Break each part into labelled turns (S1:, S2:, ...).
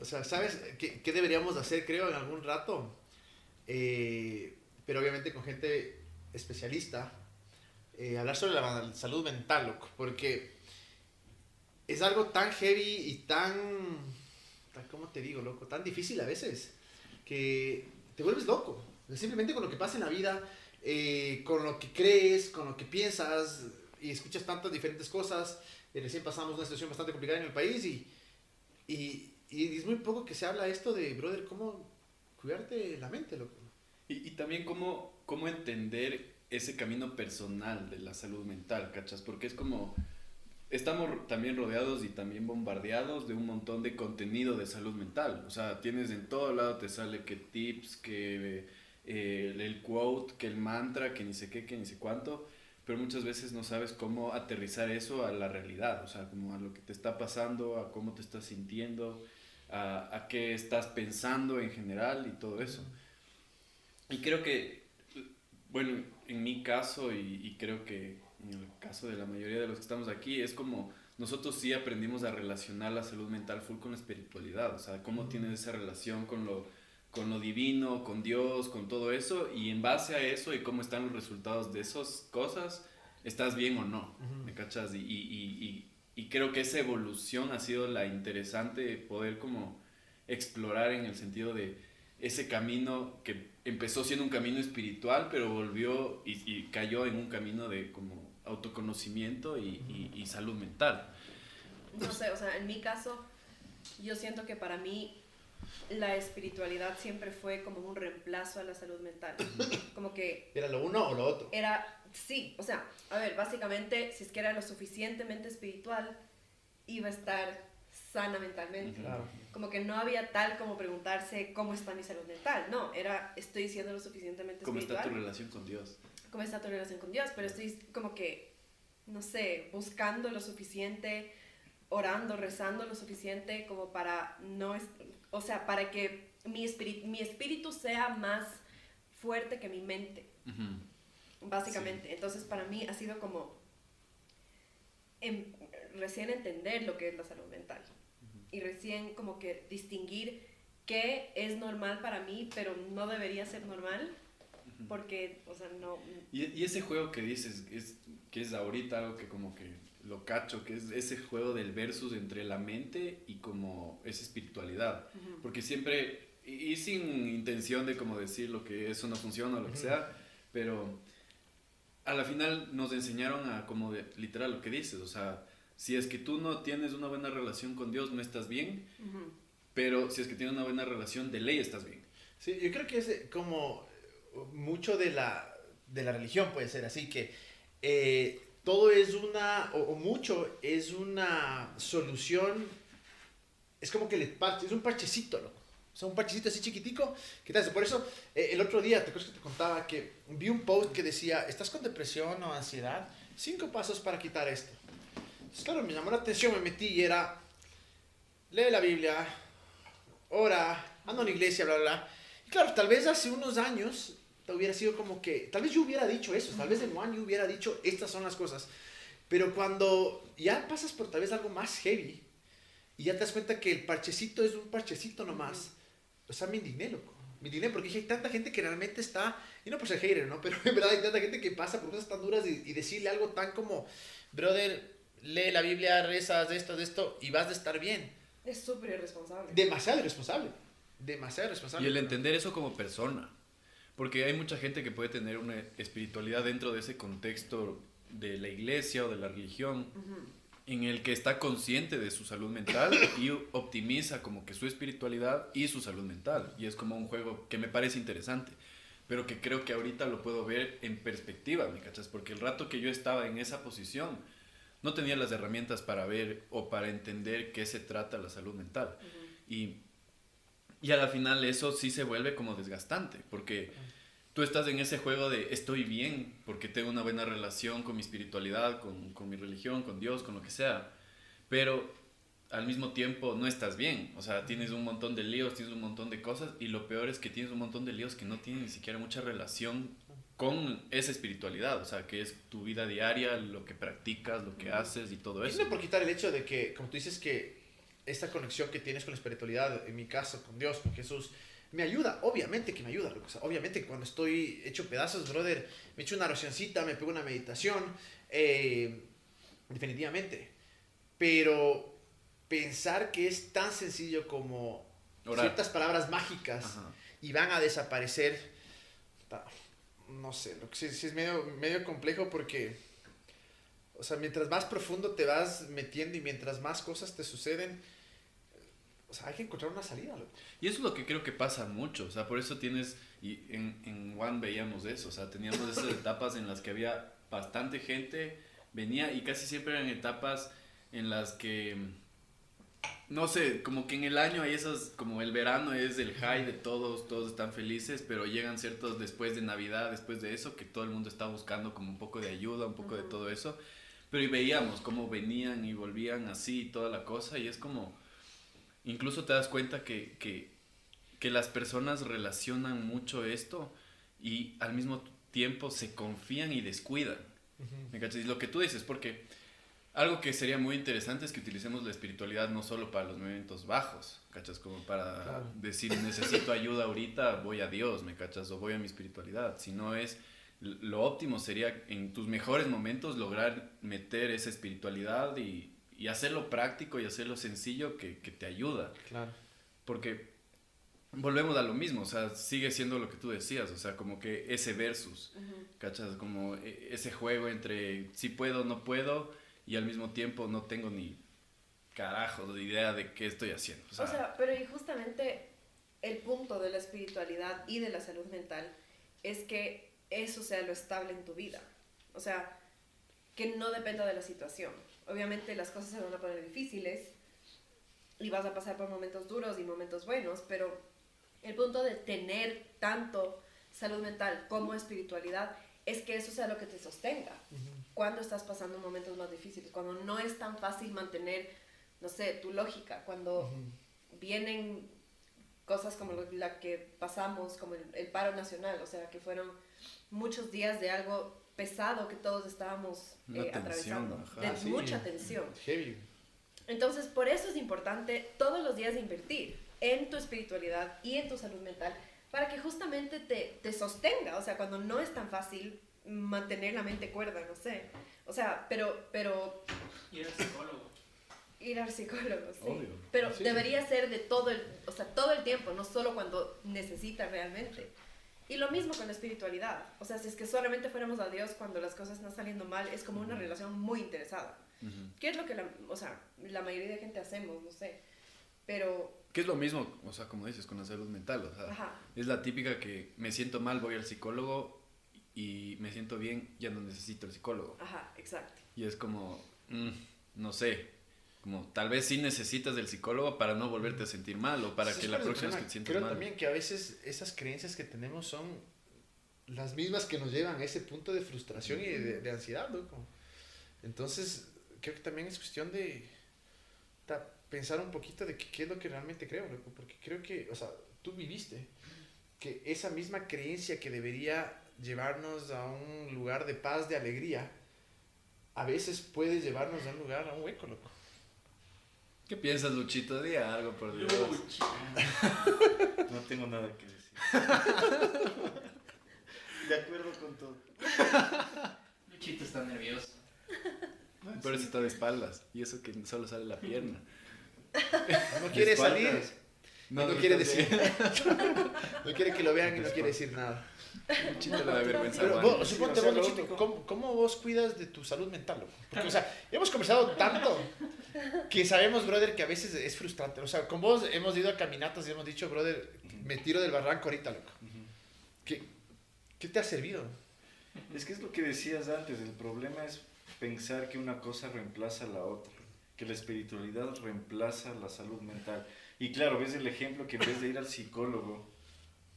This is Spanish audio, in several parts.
S1: sea, ¿sabes qué deberíamos hacer, creo, en algún rato? Pero obviamente con gente especialista, hablar sobre la salud mental, loco, porque es algo tan heavy y ¿cómo te digo, loco? Tan difícil a veces, que te vuelves loco. Simplemente con lo que pasa en la vida, con lo que crees, con lo que piensas, y escuchas tantas diferentes cosas. Recién pasamos una situación bastante complicada en el país y es muy poco que se habla esto de, brother, cómo cuidarte la mente, loco.
S2: Y también cómo entender ese camino personal de la salud mental, ¿cachas? Porque es como, estamos también rodeados y también bombardeados de un montón de contenido de salud mental. O sea, tienes en todo lado, te sale que tips, que el quote, que el mantra, que ni sé qué, que ni sé cuánto, pero muchas veces no sabes cómo aterrizar eso a la realidad, o sea, como a lo que te está pasando, a cómo te estás sintiendo, a qué estás pensando en general y todo eso. Y creo que, bueno, en mi caso y creo que en el caso de la mayoría de los que estamos aquí, es como nosotros sí aprendimos a relacionar la salud mental full con la espiritualidad, o sea, cómo tienes esa relación con lo divino, con Dios, con todo eso, y en base a eso y cómo están los resultados de esas cosas, estás bien o no, ¿me cachas? Y creo que esa evolución ha sido la interesante poder como explorar en el sentido de ese camino que empezó siendo un camino espiritual, pero volvió y cayó en un camino de como autoconocimiento y salud mental.
S3: No sé, o sea, en mi caso, yo siento que para mí la espiritualidad siempre fue como un reemplazo a la salud mental. Como que
S1: ¿Era lo uno o lo otro?
S3: era, sí, o sea, a ver, básicamente, si es que era lo suficientemente espiritual, iba a estar sana mentalmente.
S1: Claro.
S3: Como que no había tal como preguntarse cómo está mi salud mental. No, era, estoy siendo lo suficientemente
S2: ¿Cómo
S3: espiritual.
S2: está tu relación con Dios?
S3: ¿Cómo está tu relación con Dios? Pero estoy como que, no sé, buscando lo suficiente, orando, rezando lo suficiente como para no, o sea, para que mi espíritu sea más fuerte que mi mente, básicamente. Sí. Entonces para mí ha sido como recién entender lo que es la salud mental y recién como que distinguir qué es normal para mí, pero no debería ser normal. Porque, o sea, no...
S2: Y ese juego que dices, que es ahorita algo que como que lo cacho, que es ese juego del versus entre la mente y como esa espiritualidad. Porque siempre, y sin intención de como decir lo que eso no funciona o lo que sea, pero a la final nos enseñaron a como literal lo que dices, o sea, si es que tú no tienes una buena relación con Dios, no estás bien, pero si es que tienes una buena relación, de ley estás bien.
S1: Sí, yo creo que es como mucho de la religión puede ser así, que todo es o mucho es una solución, es como que es un parchecito, loco. O sea, un parchecito así chiquitico. ¿Qué tal? Por eso, el otro día, te acuerdas que te contaba que vi un post que decía, ¿estás con depresión o ansiedad? 5 pasos para quitar esto. Entonces, claro, me llamó la atención, me metí y era, lee la Biblia, ora, anda a una iglesia, bla, bla, bla. Y claro, tal vez hace unos años hubiera sido como que, tal vez yo hubiera dicho eso, tal vez de Juan yo hubiera dicho, estas son las cosas. Pero cuando ya pasas por tal vez algo más heavy y ya te das cuenta que el parchecito es un parchecito nomás, o sea, me indigné, loco. Me indigné porque hay tanta gente que realmente está, y no por ser hater, ¿no? Pero en verdad hay tanta gente que pasa por cosas tan duras y decirle algo tan como, brother, lee la Biblia, rezas de esto, y vas a estar bien.
S3: Es súper irresponsable.
S1: Demasiado irresponsable. Demasiado irresponsable.
S2: Y el entender eso como persona. Porque hay mucha gente que puede tener una espiritualidad dentro de ese contexto de la iglesia o de la religión, en el que está consciente de su salud mental y optimiza como que su espiritualidad y su salud mental. Y es como un juego que me parece interesante, pero que creo que ahorita lo puedo ver en perspectiva, ¿me cachas? Porque el rato que yo estaba en esa posición, no tenía las herramientas para ver o para entender qué se trata la salud mental. Y a la final eso sí se vuelve como desgastante, porque tú estás en ese juego de estoy bien, porque tengo una buena relación con mi espiritualidad, con mi religión, con Dios, con lo que sea, pero al mismo tiempo no estás bien, o sea, tienes un montón de líos, tienes un montón de cosas, y lo peor es que tienes un montón de líos que no tienen ni siquiera mucha relación con esa espiritualidad, o sea, que es tu vida diaria, lo que practicas, lo que haces y todo eso.
S1: Y no por quitar el hecho de que, como tú dices, que esta conexión que tienes con la espiritualidad, en mi caso, con Dios, con Jesús, me ayuda, obviamente que me ayuda, loco. O sea, obviamente que cuando estoy hecho pedazos, brother, me echo una oracioncita, me pego una meditación, definitivamente. Pero pensar que es tan sencillo como
S2: Orar.
S1: ciertas palabras mágicas
S2: Ajá.
S1: y van a desaparecer, no sé, lo que sí, sí es medio complejo porque, o sea, mientras más profundo te vas metiendo y mientras más cosas te suceden, o sea, hay que encontrar una salida, loco.
S2: Y eso es lo que creo que pasa mucho, o sea, por eso tienes, y en One veíamos eso, o sea, teníamos esas etapas en las que había bastante gente, venía y casi siempre eran etapas en las que, no sé, como que en el año hay esas, como el verano es el high de todos, todos están felices, pero llegan ciertos después de Navidad, después de eso, que todo el mundo está buscando como un poco de ayuda, un poco de todo eso, pero y veíamos cómo venían y volvían así, toda la cosa, y es como, incluso te das cuenta que las personas relacionan mucho esto y al mismo tiempo se confían y descuidan. ¿Me cachas? Y lo que tú dices, porque algo que sería muy interesante es que utilicemos la espiritualidad no solo para los momentos bajos, ¿cachas? Como para
S1: Claro.
S2: decir, necesito ayuda ahorita, voy a Dios, ¿me cachas? O voy a mi espiritualidad. Sino es, lo óptimo sería en tus mejores momentos lograr meter esa espiritualidad y hacerlo práctico y hacerlo sencillo que te ayuda.
S1: Claro.
S2: Porque volvemos a lo mismo, o sea, sigue siendo lo que tú decías, o sea, como que ese versus, ¿cachas? Como ese juego entre si puedo, no puedo, y al mismo tiempo no tengo ni carajo de idea de qué estoy haciendo.
S3: O sea, pero y justamente el punto de la espiritualidad y de la salud mental es que eso sea lo estable en tu vida. O sea, que no dependa de la situación. Obviamente las cosas se van a poner difíciles y vas a pasar por momentos duros y momentos buenos, pero el punto de tener tanto salud mental como espiritualidad es que eso sea lo que te sostenga cuando estás pasando momentos más difíciles, cuando no es tan fácil mantener, no sé, tu lógica, cuando vienen cosas como la que pasamos, como el paro nacional, o sea, que fueron muchos días de algo pesado que todos estábamos atravesando, de
S1: Sí,
S3: mucha tensión.
S1: Heavy.
S3: Entonces, por eso es importante todos los días invertir en tu espiritualidad y en tu salud mental para que justamente te sostenga, o sea, cuando no es tan fácil mantener la mente cuerda, no sé. O sea, pero
S4: Ir al psicólogo.
S3: ir al psicólogo, sí.
S2: Obvio.
S3: Pero
S1: Sí.
S3: debería ser de todo el tiempo, no solo cuando necesitas realmente. Y lo mismo con la espiritualidad. O sea, si es que solamente fuéramos a Dios cuando las cosas están saliendo mal, es como una relación muy interesada. ¿Qué es lo que la mayoría de gente hacemos? No sé. Pero,
S2: Que es lo mismo, o sea, como dices, con la salud mental, o sea,
S3: ajá,
S2: es la típica que me siento mal, voy al psicólogo y me siento bien, ya no necesito el psicólogo.
S3: ajá, exacto.
S2: Y es como, no sé, como tal vez sí necesitas del psicólogo para no volverte a sentir mal o para
S1: Sí,
S2: que
S1: es
S2: la
S1: el
S2: próxima vez
S1: problema.
S2: que te sientas
S1: Creo
S2: mal.
S1: también que a veces esas creencias que tenemos son las mismas que nos llevan a ese punto de frustración y de ansiedad, loco. Entonces, creo que también es cuestión de pensar un poquito de qué es lo que realmente creo, loco. Porque creo que, o sea, tú viviste que esa misma creencia que debería llevarnos a un lugar de paz, de alegría, a veces puede llevarnos a un lugar, a un hueco, loco.
S2: ¿Qué piensas, Luchito? Di algo, por Dios.
S5: No tengo nada que decir. De acuerdo con todo.
S4: Luchito está nervioso.
S2: Por eso está de espaldas. Y eso que solo sale la pierna.
S1: No quiere
S5: Espaldas.
S1: salir, no quiere decir. No quiere que lo vean y no quiere decir nada.
S2: Luchito le da vergüenza.
S1: Pero
S2: Juan.
S1: vos, suponte
S5: o sea,
S1: vos,
S5: lo
S1: Luchito,
S5: único-
S1: ¿cómo vos cuidas de tu salud mental, loco? Porque, o sea, hemos conversado tanto que sabemos, brother, que a veces es frustrante. O sea, con vos hemos ido a caminatas y hemos dicho, brother, me tiro del barranco ahorita, loco. ¿Qué te ha servido?
S5: Es que es lo que decías antes, el problema es pensar que una cosa reemplaza a la otra, que la espiritualidad reemplaza la salud mental. Y claro, ves el ejemplo que en vez de ir al psicólogo,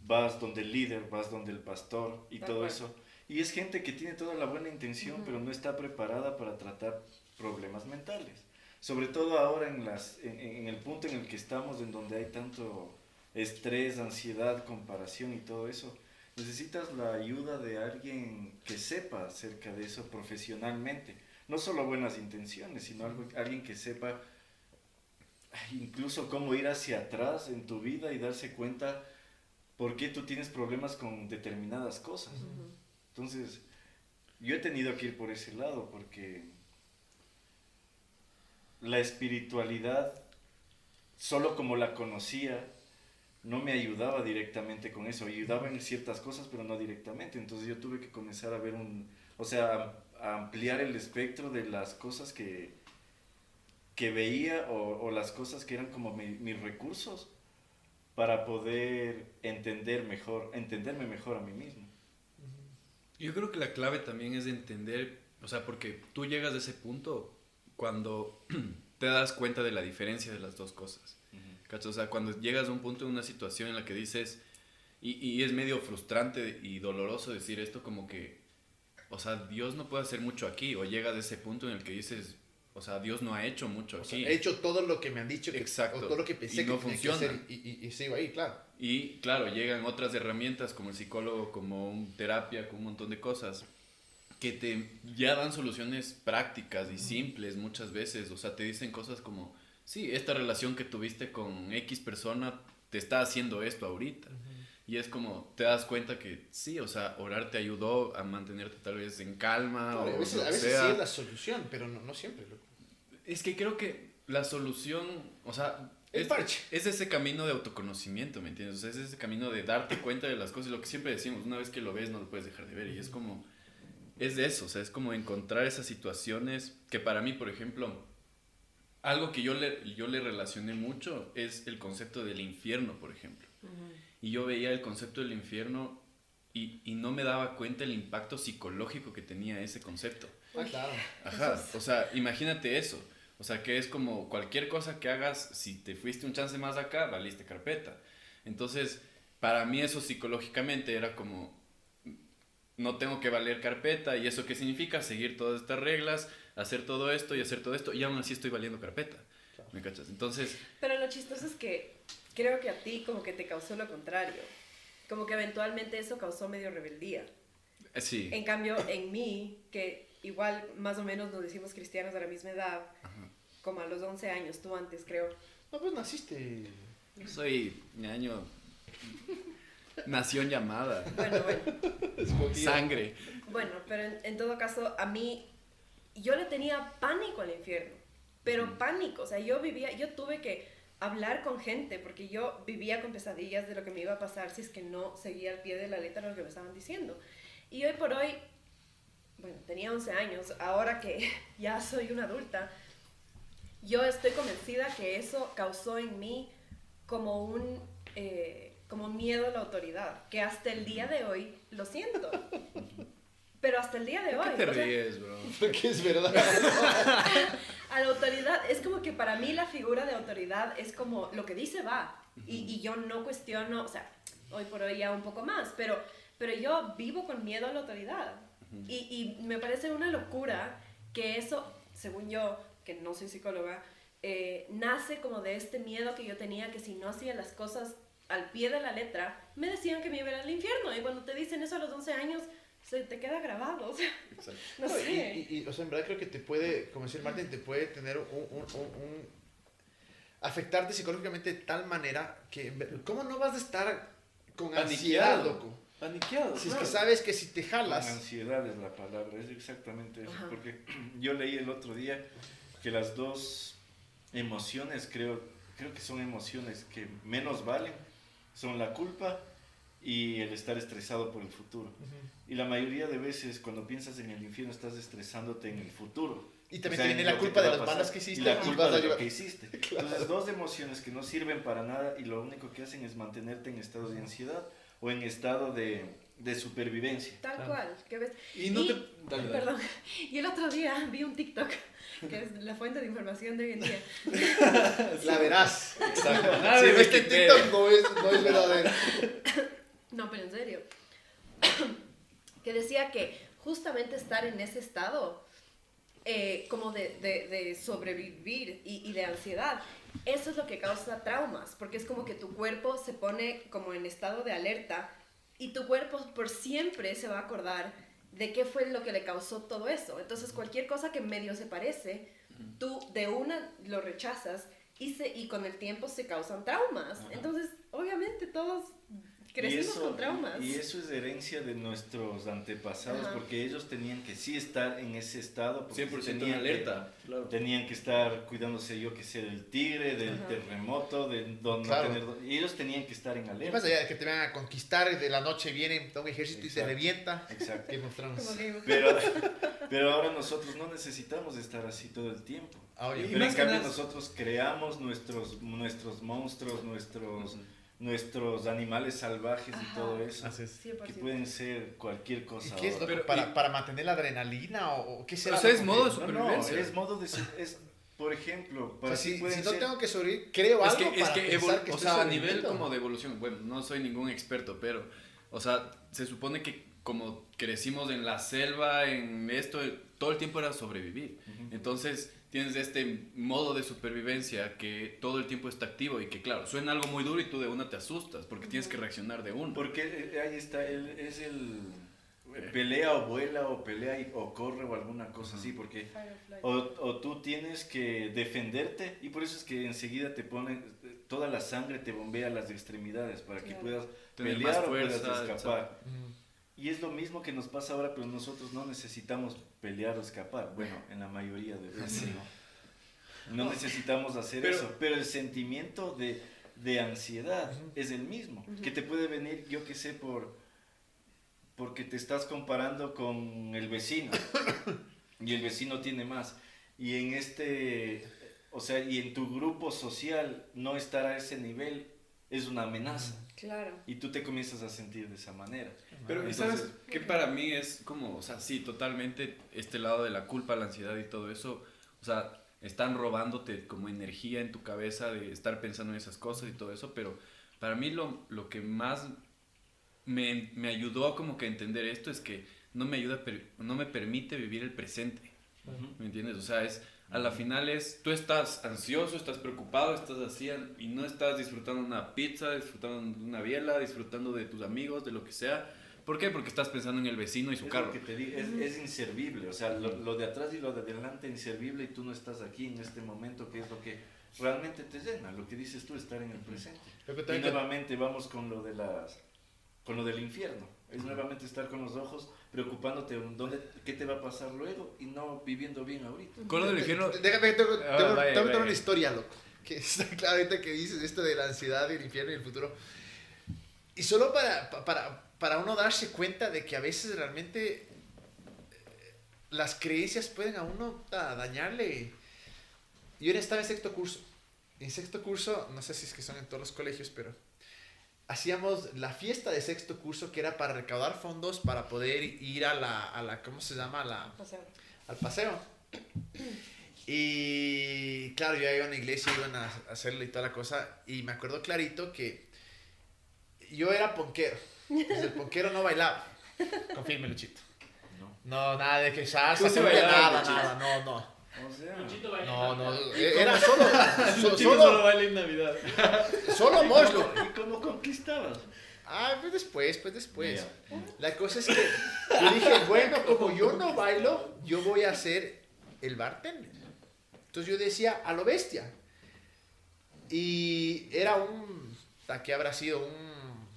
S5: vas donde el líder, vas donde el pastor y
S3: Tal
S5: todo
S3: cual.
S5: eso. Y es gente que tiene toda la buena intención, pero no está preparada para tratar problemas mentales. Sobre todo ahora en el punto en el que estamos, en donde hay tanto estrés, ansiedad, comparación y todo eso. Necesitas la ayuda de alguien que sepa acerca de eso profesionalmente. No solo buenas intenciones, sino alguien que sepa incluso cómo ir hacia atrás en tu vida y darse cuenta por qué tú tienes problemas con determinadas cosas. Entonces, yo he tenido que ir por ese lado porque la espiritualidad, solo como la conocía, no me ayudaba directamente con eso. Ayudaba en ciertas cosas, pero no directamente. Entonces yo tuve que comenzar a ver a ampliar el espectro de las cosas que veía o las cosas que eran como mis recursos para poder entenderme mejor a mí mismo.
S2: Yo creo que la clave también es de entender, o sea, porque tú llegas a ese punto cuando te das cuenta de la diferencia de las dos cosas. ¿Cachai? O sea, cuando llegas a un punto en una situación en la que dices, y es medio frustrante y doloroso decir esto como que, o sea, Dios no puede hacer mucho aquí, o llegas a ese punto en el que dices, o sea, Dios no ha hecho mucho aquí.
S1: O sea, he hecho todo lo que me han dicho,
S2: Exacto.
S1: o todo lo que pensé
S2: Y no
S1: que tenía
S2: funciona.
S1: que hacer y sigo ahí, claro.
S2: Y claro, llegan otras herramientas como el psicólogo, como terapia, con un montón de cosas que te ya dan soluciones prácticas y simples muchas veces. O sea, te dicen cosas como, sí, esta relación que tuviste con X persona te está haciendo esto ahorita. Y es como, te das cuenta que sí, o sea, orar te ayudó a mantenerte tal vez en calma.
S1: Claro,
S2: O
S1: a veces,
S2: lo que
S1: sí
S2: sea.
S1: es la solución, pero no siempre, loco.
S2: Es que creo que la solución, o sea,
S1: El parche.
S2: es ese camino de autoconocimiento, ¿me entiendes? O sea, es ese camino de darte cuenta de las cosas, lo que siempre decimos, una vez que lo ves no lo puedes dejar de ver, y es como, es de eso, o sea, es como encontrar esas situaciones que para mí, por ejemplo, algo que yo le relacioné mucho es el concepto del infierno, por ejemplo. Y yo veía el concepto del infierno y no me daba cuenta el impacto psicológico que tenía ese concepto.
S1: Ah, claro.
S2: Ajá, o sea, imagínate eso. O sea, que es como cualquier cosa que hagas, si te fuiste un chance más acá, valiste carpeta. Entonces, para mí eso psicológicamente era como, no tengo que valer carpeta, y eso qué significa, seguir todas estas reglas, hacer todo esto, y aún así estoy valiendo carpeta.
S1: Claro.
S2: ¿Me cachas? Entonces,
S3: Pero lo chistoso es que creo que a ti como que te causó lo contrario. Como que eventualmente eso causó medio rebeldía.
S2: sí.
S3: En cambio, en mí, que igual más o menos nos decimos cristianos a la misma edad, como a los 11 años, tú antes creo.
S1: No, pues naciste.
S2: Soy ñaño. Nación llamada.
S3: Bueno.
S2: Sangre.
S3: Bueno, pero en todo caso, a mí, yo le tenía pánico al infierno, pero pánico, o sea, yo tuve que hablar con gente, porque yo vivía con pesadillas de lo que me iba a pasar si es que no seguía al pie de la letra lo que me estaban diciendo. Y hoy por hoy, bueno, tenía 11 años, ahora que ya soy una adulta, yo estoy convencida que eso causó en mí como como miedo a la autoridad, que hasta el día de hoy lo siento. Pero hasta el día de
S2: ¿Por
S3: hoy.
S2: qué te
S3: o sea,
S2: ríes, bro?
S1: Porque es verdad.
S3: a la autoridad, es como que para mí la figura de autoridad es como lo que dice va. Y yo no cuestiono, o sea, hoy por hoy ya un poco más, pero yo vivo con miedo a la autoridad. Y me parece una locura que eso, según yo, que no soy psicóloga, nace como de este miedo que yo tenía, que si no hacía las cosas al pie de la letra, me decían que me iba a ir al infierno. Y cuando te dicen eso a los 11 años, se te queda grabado. O sea,
S2: Exacto.
S3: no sé.
S1: Y, o sea, en verdad creo que te puede, como decía Martín, te puede tener afectarte psicológicamente de tal manera que, ¿cómo no vas a estar con ansiedad,
S2: Paniqueado.
S1: loco?
S2: Paniqueado.
S1: Si es que sabes que si te jalas...
S5: Ansiedad es la palabra, es exactamente eso.
S3: Ajá.
S5: Porque yo leí el otro día que las dos emociones, creo que son emociones que menos valen, son la culpa y el estar estresado por el futuro. Y la mayoría de veces cuando piensas en el infierno estás estresándote en el futuro.
S1: Y también
S5: O sea,
S1: te viene
S5: en
S1: la
S5: lo que
S1: culpa
S5: te
S1: de
S5: va a
S1: las
S5: pasar
S1: malas que hiciste
S5: y la
S1: y
S5: culpa
S1: vas a
S5: de lo
S1: llevar-
S5: que hiciste.
S1: Claro.
S5: Entonces, dos emociones que no sirven para nada y lo único que hacen es mantenerte en estado de ansiedad o en estado de supervivencia.
S3: Tal
S1: Claro.
S3: cual. ¿Qué ves?
S2: Y no te... Dale, dale.
S3: Perdón. Y el otro día vi un TikTok, que es la fuente de información de hoy en día.
S1: La verás.
S2: Exacto. Nada
S1: Si
S2: de
S1: ves que
S2: Wikipedia.
S1: TikTok no es verdadero.
S3: No, pero en serio. Que decía que justamente estar en ese estado, como de sobrevivir y de ansiedad, eso es lo que causa traumas, porque es como que tu cuerpo se pone como en estado de alerta y tu cuerpo por siempre se va a acordar de qué fue lo que le causó todo eso. Entonces cualquier cosa que medio se parece, tú de una lo rechazas y con el tiempo se causan traumas.
S5: Ajá.
S3: Entonces, obviamente todos crecimos con traumas.
S5: Y eso es herencia de nuestros antepasados,
S3: Ajá.
S5: porque ellos tenían que sí estar en ese estado, porque
S2: 100% en
S5: tenían
S2: alerta, claro.
S5: Tenían que estar cuidándose, yo que sé, del tigre, del
S3: Ajá.
S5: terremoto, de donde
S1: Claro.
S5: y ellos tenían que estar en
S1: Y
S5: alerta.
S1: más allá de que te van a conquistar, de la noche viene un ejército y te
S5: Exacto.
S1: revienta.
S5: Exacto.
S1: Game of Thrones.
S3: Como Game of
S5: Pero ahora nosotros no necesitamos estar así todo el tiempo.
S1: Ah, oye,
S2: Y
S5: Pero en
S2: más que
S5: cambio
S2: nada-
S5: nosotros creamos nuestros monstruos, nuestros animales salvajes y
S3: Ajá.
S5: todo eso,
S1: así es.
S3: 100%.
S5: que pueden ser cualquier cosa.
S1: ¿Y qué es,
S5: ahora.
S1: loco?
S2: Pero-
S1: ¿Para mantener la adrenalina o qué será?
S2: O sea, es
S1: loco?
S2: modo de
S5: No,
S2: supervivencia.
S5: es modo de... por ejemplo,
S1: O
S5: para
S1: sea,
S5: ti
S1: si
S5: pueden
S1: no
S5: ser...
S1: tengo que sobrevivir, creo
S2: Es
S1: algo
S2: que,
S1: para pensar que
S2: o
S1: estoy
S2: sea, a nivel
S1: sobreviviendo.
S2: como de evolución, bueno, no soy ningún experto, pero, o sea, se supone que como crecimos en la selva, en esto, todo el tiempo era sobrevivir.
S5: Ujú.
S2: Entonces, tienes este modo de supervivencia que todo el tiempo está activo y que, claro, suena algo muy duro y tú de una te asustas porque tienes que reaccionar de una.
S5: Porque ahí está, es el... pelea o vuela o pelea o corre o alguna cosa así, porque
S3: Fight or flight.
S5: o tú tienes que defenderte y por eso es que enseguida te ponen, toda la sangre te bombea a las extremidades para que
S3: Claro.
S5: puedas
S2: Tener
S5: pelear
S2: más
S5: o puedas
S2: fuerza,
S5: escapar.
S1: Mm.
S5: Y es lo mismo que nos pasa ahora, pero nosotros no necesitamos pelear o escapar, bueno, en la mayoría de veces, ¿no? No necesitamos hacer
S2: Pero-
S5: eso, pero el sentimiento de ansiedad
S1: Ujú.
S5: es el mismo,
S3: Ujú.
S5: que te puede venir, yo que sé, porque te estás comparando con el vecino y el vecino tiene más. Y en o sea, y en tu grupo social no estar a ese nivel es una amenaza.
S3: Claro.
S5: Y tú te comienzas a sentir de esa manera.
S2: Pero, ¿y
S5: Entonces-
S2: sabes que para mí es como, o sea, sí, totalmente este lado de la culpa, la ansiedad y todo eso, o sea, están robándote como energía en tu cabeza de estar pensando en esas cosas y todo eso, pero para mí lo que más me ayudó a como que entender esto es que no me permite vivir el presente,
S5: Ujú.
S2: ¿me entiendes? O sea, a la final tú estás ansioso, estás preocupado, estás así y no estás disfrutando una pizza, disfrutando de una biela, disfrutando de tus amigos, de lo que sea. ¿Por qué? Porque estás pensando en el vecino y su
S5: Es
S2: carro.
S5: lo que te digo, es inservible, o sea, lo de atrás y lo de adelante inservible y tú no estás aquí en este momento, que es lo que realmente te llena, lo que dices tú, estar en el presente.
S1: Lo que
S5: Y
S1: también
S5: nuevamente vamos con lo del infierno, es nuevamente estar con los ojos preocupándote qué te va a pasar luego y no viviendo bien ahorita.
S2: Con lo del infierno,
S1: Déjame, tengo
S2: Ah, vaya,
S1: tengo
S2: vaya.
S1: una historia, loco. Que está claro ahorita que dices esto de la ansiedad, del infierno y el futuro. Y solo para uno darse cuenta de que a veces realmente las creencias pueden a uno dañarle. Yo estaba en sexto curso. En sexto curso, no sé si es que son en todos los colegios, pero hacíamos la fiesta de sexto curso que era para recaudar fondos para poder ir a la ¿cómo se llama?
S3: O sea,
S1: Al paseo. Y claro, yo iba a una iglesia, iban a hacerlo y toda la cosa. Y me acuerdo clarito que yo era ponquero. Entonces el ponquero no bailaba. Confirme, Luchito.
S5: ¿No?
S1: No, nada de que salsa,
S2: Tú sí
S1: cumbia,
S2: bailabas,
S1: nada,
S2: Luchito.
S1: nada, no.
S5: O sea,
S4: Luchito baila
S1: No, no,
S4: tango.
S1: era solo
S2: Chicos solo baila en Navidad.
S1: solo Moslo.
S5: ¿y cómo conquistabas?
S1: Ah, pues después.
S5: Ya.
S1: La cosa es que yo dije, bueno, como yo no bailo, yo voy a ser el bartender. Entonces yo decía, a lo bestia. Y era ¿qué habrá sido? Un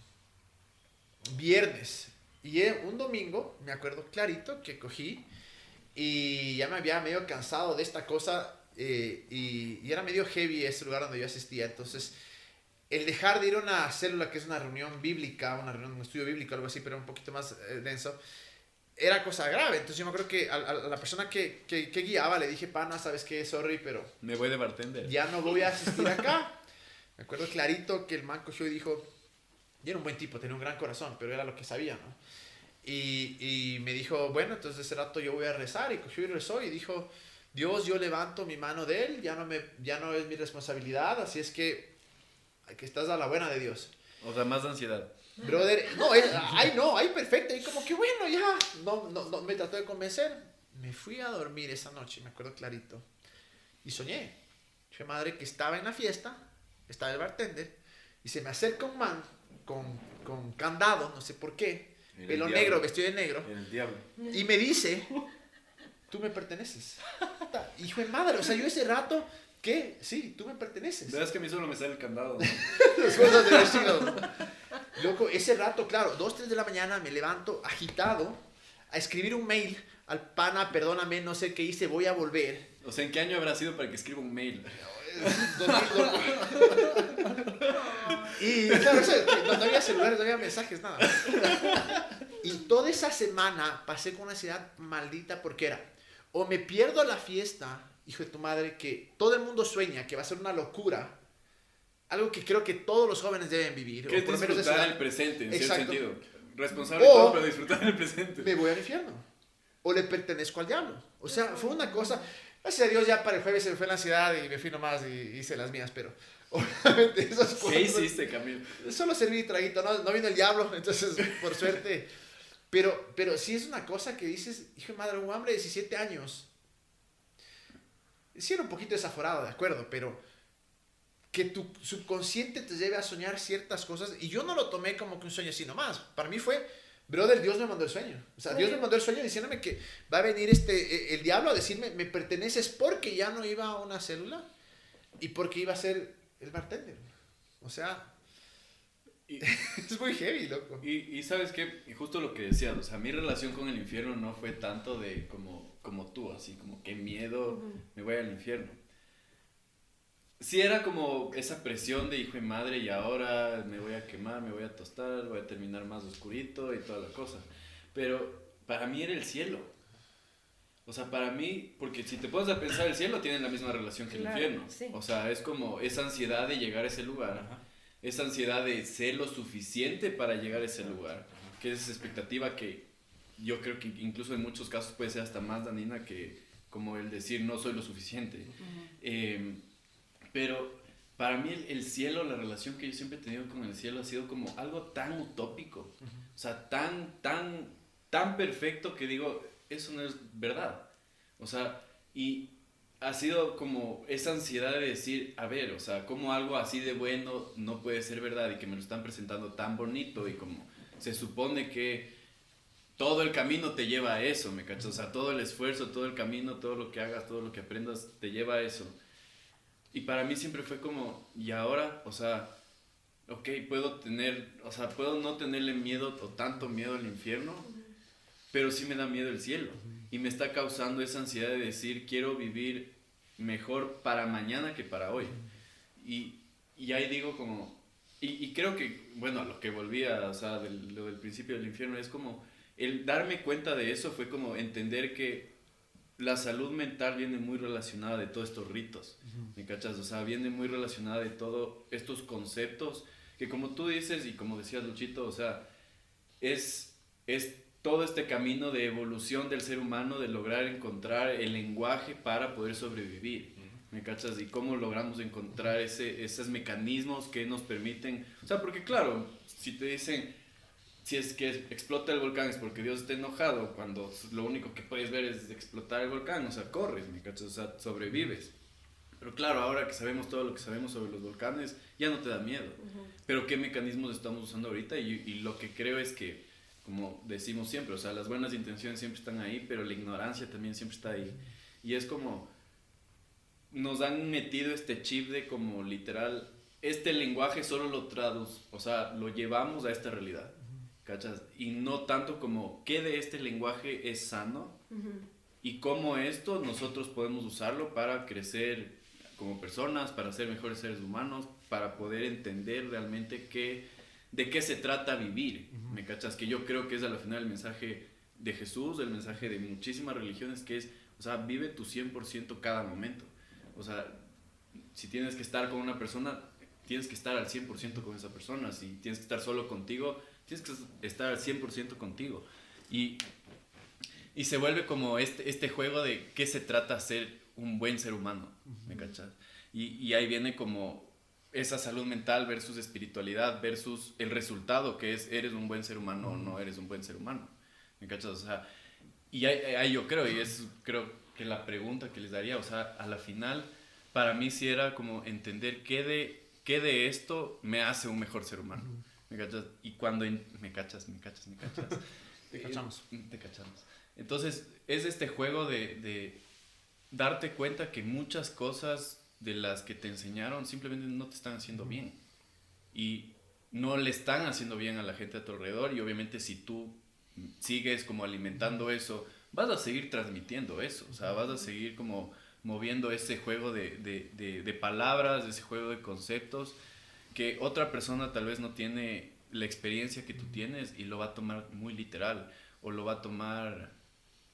S1: viernes. Y un domingo, me acuerdo clarito, que cogí y ya me había medio cansado de esta cosa y era medio heavy ese lugar donde yo asistía. Entonces, el dejar de ir a una célula que es una reunión bíblica, una reunión, un estudio bíblico, algo así, pero un poquito más denso, era cosa grave. Entonces yo me acuerdo que a la persona que guiaba le dije, pana, ¿sabes qué? Sorry, pero
S2: Me voy de bartender.
S1: ya no voy a asistir acá. Me acuerdo clarito que el man cogió y dijo, y era un buen tipo, tenía un gran corazón, pero era lo que sabía, ¿no? Y me dijo, bueno, entonces ese rato yo voy a rezar, y cogió y rezó y dijo, Dios, yo levanto mi mano de él, ya no es mi responsabilidad, así es que estás a la buena de Dios.
S2: O sea, más ansiedad.
S1: Brother, no, ahí perfecto, y como que bueno, ya, no me trató de convencer. Me fui a dormir esa noche, me acuerdo clarito, y soñé. Dije, madre, que estaba en la fiesta, estaba el bartender, y se me acerca un man con candado, no sé por qué,
S5: Era el
S1: pelo
S5: diablo.
S1: negro, vestido de negro,
S5: Era el diablo.
S1: y me dice, tú me perteneces. Hijo de madre, o sea, yo ese rato que sí, tú me perteneces.
S2: Verás que a mí solo me sale el candado.
S1: Las cosas de vecino, ¿no? Loco, ese rato, claro, 2, 3 de la mañana me levanto agitado a escribir un mail al pana, perdóname, no sé qué hice, voy a volver.
S2: O sea, ¿en qué año habrá sido para que escriba un mail?
S1: 2000, loco. Y claro, o sea, que no había celulares, no había mensajes, nada. Y toda esa semana pasé con una ansiedad maldita porque era, o me pierdo la fiesta, hijo de tu madre, que todo el mundo sueña que va a ser una locura, algo que creo que todos los jóvenes deben vivir.
S2: Que
S1: o
S2: es
S1: por lo menos
S2: disfrutar
S1: esa edad.
S2: el presente, en
S1: Exacto.
S2: cierto sentido. Responsable de
S1: O-
S2: todo, pero disfrutar el presente.
S1: Me voy al infierno. O le pertenezco al diablo. O sea, fue una cosa. Gracias a Dios ya para el jueves se me fue la ansiedad y me fui nomás y hice las mías, pero obviamente esas cosas.
S2: ¿Qué hiciste, Camilo?
S1: Solo serví traguito, no vino el diablo, entonces por suerte. Pero sí es una cosa que dices, hijo de madre, un hombre de 17 años. Sí era un poquito desaforado, de acuerdo, pero que tu subconsciente te lleve a soñar ciertas cosas. Y yo no lo tomé como que un sueño así nomás. Para mí fue, brother, Dios me mandó el sueño. O sea, Dios me mandó el sueño diciéndome que va a venir el diablo a decirme, me perteneces porque ya no iba a una célula y porque iba a ser el bartender. O sea,
S2: Y,
S1: es muy heavy, loco.
S2: y sabes qué, y justo lo que decías, o sea, mi relación con el infierno no fue tanto de como tú, así como qué miedo, me voy al infierno. Sí era como esa presión de hijo y madre y ahora me voy a quemar, me voy a tostar, voy a terminar más oscurito y toda la cosa. Pero para mí era el cielo. O sea, para mí, porque si te pones a pensar, el cielo tiene la misma relación que
S3: Claro,
S2: el infierno.
S3: sí.
S2: O sea, es como esa ansiedad de llegar a ese lugar.
S5: Ajá.
S2: Esa ansiedad de ser lo suficiente para llegar a ese lugar, que es esa expectativa que yo creo que incluso en muchos casos puede ser hasta más dañina que como el decir no soy lo suficiente. Pero para mí el cielo, la relación que yo siempre he tenido con el cielo ha sido como algo tan utópico, o sea, tan perfecto que digo, eso no es verdad. O sea, y ha sido como esa ansiedad de decir, a ver, o sea, como algo así de bueno no puede ser verdad y que me lo están presentando tan bonito y como se supone que todo el camino te lleva a eso, ¿me cachas? O sea, todo el esfuerzo, todo el camino, todo lo que hagas, todo lo que aprendas te lleva a eso. Y para mí siempre fue como, y ahora, o sea, ok, puedo no tenerle miedo o tanto miedo al infierno, pero sí me da miedo el cielo. Y me está causando esa ansiedad de decir, quiero vivir mejor para mañana que para hoy. Y ahí digo como, y creo que, bueno, a lo que volvía, o sea, lo del principio del infierno, es como, el darme cuenta de eso fue como entender que la salud mental viene muy relacionada de todos estos ritos, ¿me cachas? O sea, viene muy relacionada de todos estos conceptos que como tú dices y como decías Luchito, o sea, es todo este camino de evolución del ser humano, de lograr encontrar el lenguaje para poder sobrevivir, ¿me cachas? Y cómo logramos encontrar esos mecanismos que nos permiten, o sea, porque claro, si te dicen, si es que explota el volcán es porque Dios está enojado, cuando lo único que puedes ver es explotar el volcán, o sea, corres, ¿me cachas? O sea, sobrevives. Pero claro, ahora que sabemos todo lo que sabemos sobre los volcanes, ya no te da miedo. Pero ¿qué mecanismos estamos usando ahorita? Y lo que creo es que, como decimos siempre, o sea, las buenas intenciones siempre están ahí, pero la ignorancia también siempre está ahí. Y es como, nos han metido este chip de como literal, este lenguaje solo o sea, lo llevamos a esta realidad. ¿Cachas? Y no tanto como qué de este lenguaje es sano y cómo esto nosotros podemos usarlo para crecer como personas, para ser mejores seres humanos, para poder entender realmente de qué se trata vivir. ¿Me cachas? Que yo creo que es al final el mensaje de Jesús, el mensaje de muchísimas religiones, que es, o sea, vive tu 100% cada momento. O sea, si tienes que estar con una persona, tienes que estar al 100% con esa persona. Si tienes que estar solo contigo, tienes que estar al 100% contigo. Y se vuelve como este juego de qué se trata ser un buen ser humano, ¿me cachas? Y ahí viene como esa salud mental versus espiritualidad versus el resultado que es, ¿eres un buen ser humano o no eres un buen ser humano? ¿Me cachas? O sea, y ahí yo creo, y es creo que la pregunta que les daría, o sea, a la final, para mí sí era como entender qué de esto me hace un mejor ser humano. ¿Me cachas? Y cuando... Me cachas.
S1: Te cachamos.
S2: Te cachamos. Entonces, es este juego de darte cuenta que muchas cosas de las que te enseñaron simplemente no te están haciendo bien. Y no le están haciendo bien a la gente a tu alrededor, y obviamente si tú sigues como alimentando eso, vas a seguir transmitiendo eso, o sea, vas a seguir como moviendo ese juego de palabras, ese juego de conceptos, que otra persona tal vez no tiene la experiencia que tú tienes y lo va a tomar muy literal, o lo va a tomar,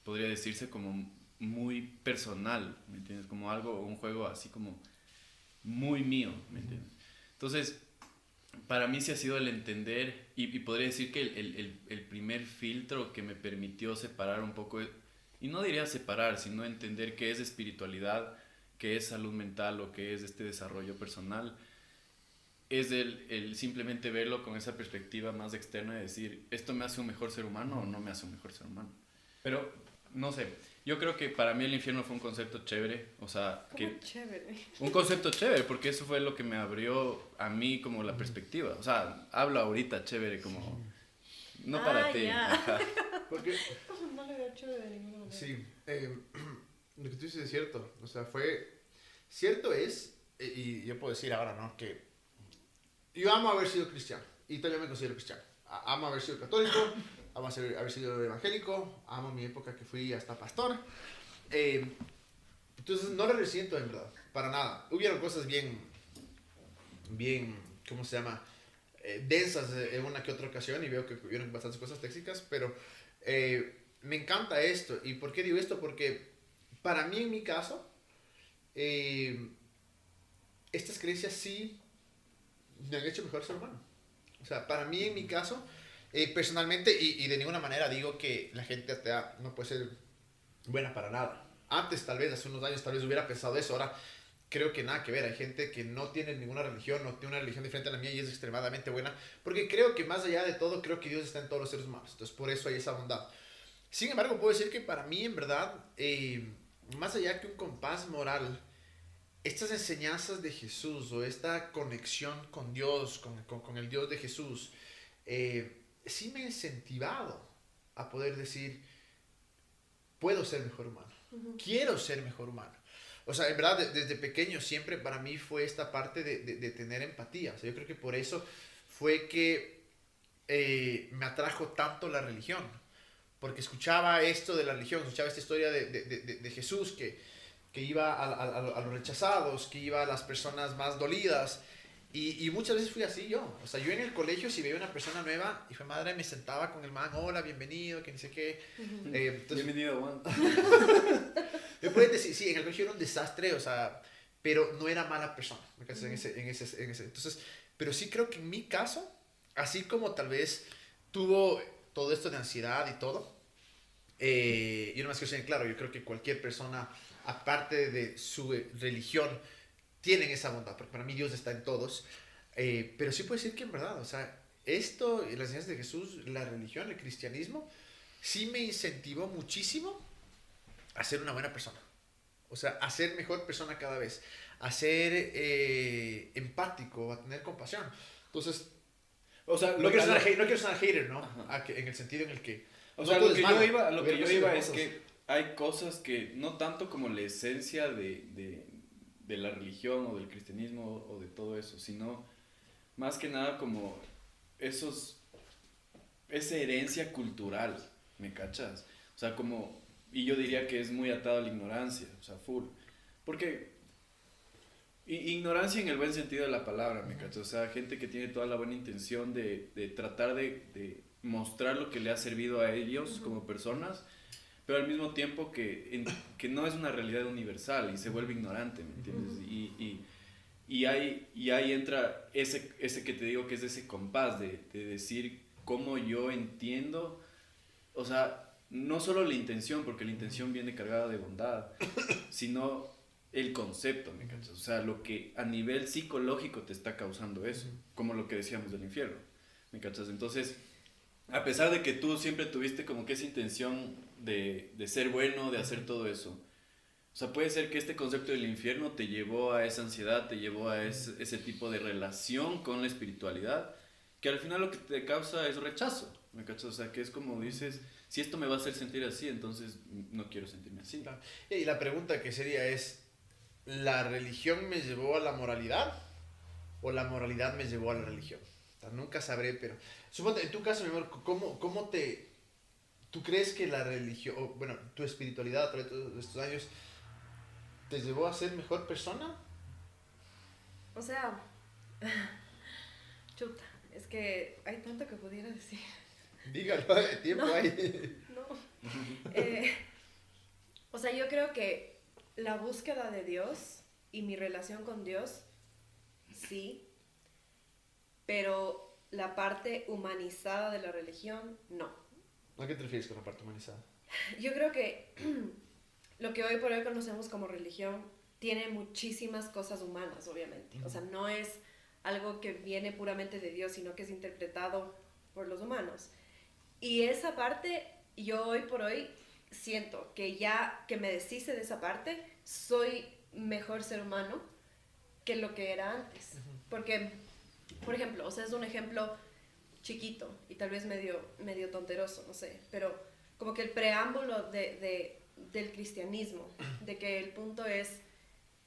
S2: podría decirse, como muy personal, ¿me entiendes? Como algo, un juego así como muy mío, ¿me entiendes? Entonces, para mí sí ha sido el entender, y podría decir que el primer filtro que me permitió separar un poco, y no diría separar, sino entender qué es espiritualidad, qué es salud mental o qué es este desarrollo personal, es el simplemente verlo con esa perspectiva más externa de decir, ¿esto me hace un mejor ser humano o no me hace un mejor ser humano? Pero, no sé, yo creo que para mí el infierno fue un concepto chévere, o sea,
S3: Como chévere.
S2: un concepto chévere, porque eso fue lo que me abrió a mí como la perspectiva, o sea, hablo ahorita chévere como, no para ti,
S3: ya.
S2: ajá.
S1: Porque,
S3: No le veo chévere de ninguna manera.
S1: sí, lo que tú dices es cierto. O sea, cierto es, y yo puedo decir ahora, ¿no? Que yo amo haber sido cristiano, y todavía me considero cristiano. Amo haber sido católico, amo haber sido evangélico, amo mi época que fui hasta pastor. Entonces no lo resiento en verdad, para nada. Hubieron cosas bien, ¿cómo se llama? Densas en una que otra ocasión, y veo que hubieron bastantes cosas tóxicas, pero me encanta esto. ¿Y por qué digo esto? Porque para mí, en mi caso, estas creencias sí me han hecho mejor ser humano. O sea, para mí, en mi caso, personalmente, y de ninguna manera digo que la gente atea no puede ser buena para nada. Antes, tal vez, hace unos años, tal vez hubiera pensado eso. Ahora, creo que nada que ver. Hay gente que no tiene ninguna religión, no tiene una religión diferente a la mía y es extremadamente buena. Porque creo que más allá de todo, creo que Dios está en todos los seres humanos. Entonces, por eso hay esa bondad. Sin embargo, puedo decir que para mí, en verdad, más allá que un compás moral, estas enseñanzas de Jesús o esta conexión con Dios, con el Dios de Jesús, sí me ha incentivado a poder decir, puedo ser mejor humano, quiero ser mejor humano. O sea, en verdad, desde pequeño siempre para mí fue esta parte de tener empatía. O sea, yo creo que por eso fue que me atrajo tanto la religión. Porque escuchaba esto de la religión, escuchaba esta historia de Jesús que iba a los rechazados, que iba a las personas más dolidas. Y muchas veces fui así yo. O sea, yo en el colegio, si veía una persona nueva, y fue madre, me sentaba con el man, hola, bienvenido, que ni sé qué. Entonces,
S2: Bienvenido, Juan.
S1: me pueden decir, sí, en el colegio era un desastre, o sea, pero no era mala persona, ¿me entiendes? En ese. Entonces, pero sí creo que en mi caso, así como tal vez tuvo todo esto de ansiedad y todo, yo no más quiero ser claro, yo creo que cualquier persona, aparte de su religión, tienen esa bondad, porque para mí Dios está en todos, pero sí puedo decir que en verdad, o sea, esto, las enseñanzas de Jesús, la religión, el cristianismo, sí me incentivó muchísimo a ser una buena persona, o sea, a ser mejor persona cada vez, a ser empático, a tener compasión. Entonces,
S2: O sea,
S1: no quiero ser un hater, ¿no? En el sentido en el que...
S2: O
S1: no
S2: sea,
S1: todo
S2: lo
S1: es
S2: que
S1: malo.
S2: yo iba, lo que
S1: Hubiera
S2: yo
S1: sido
S2: iba es
S1: cosas.
S2: que hay cosas que no tanto como la esencia de la religión o del cristianismo o de todo eso, sino más que nada como esa herencia cultural, ¿me cachas? O sea, como, y yo diría que es muy atado a la ignorancia, o sea, full. Porque ignorancia en el buen sentido de la palabra, ¿me cachas? O sea, gente que tiene toda la buena intención de tratar de mostrar lo que le ha servido a ellos como personas, pero al mismo tiempo que no es una realidad universal y se vuelve ignorante, ¿me entiendes? Y ahí entra ese que te digo que es ese compás de decir cómo yo entiendo, o sea, no solo la intención, porque la intención viene cargada de bondad, sino el concepto, ¿me cachas? O sea, lo que a nivel psicológico te está causando eso, como lo que decíamos del infierno, ¿me cachas? Entonces, a pesar de que tú siempre tuviste como que esa intención de ser bueno, de hacer todo eso, o sea, puede ser que este concepto del infierno te llevó a esa ansiedad, te llevó a ese tipo de relación con la espiritualidad, que al final lo que te causa es rechazo, ¿me cachas? O sea, que es como dices, si esto me va a hacer sentir así, entonces no quiero sentirme así.
S1: Claro. Y la pregunta que sería es, ¿la religión me llevó a la moralidad o la moralidad me llevó a la religión? O sea, nunca sabré, pero suponte, en tu caso, mi amor, ¿tú crees que la religión, o, bueno, tu espiritualidad a través de todos estos años te llevó a ser mejor persona?
S3: O sea, chuta, es que hay tanto que pudiera decir.
S1: Dígalo, el tiempo
S3: No.
S1: hay.
S3: No. O sea, yo creo que la búsqueda de Dios y mi relación con Dios, sí, pero la parte humanizada de la religión, no.
S1: ¿A qué te refieres con la parte humanizada?
S3: Yo creo que lo que hoy por hoy conocemos como religión tiene muchísimas cosas humanas, obviamente. O sea, no es algo que viene puramente de Dios, sino que es interpretado por los humanos. Y esa parte, yo hoy por hoy siento que ya que me deshice de esa parte, soy mejor ser humano que lo que era antes. Porque, por ejemplo, o sea, es un ejemplo chiquito y tal vez medio tonteroso, no sé, pero como que el preámbulo del cristianismo, de que el punto es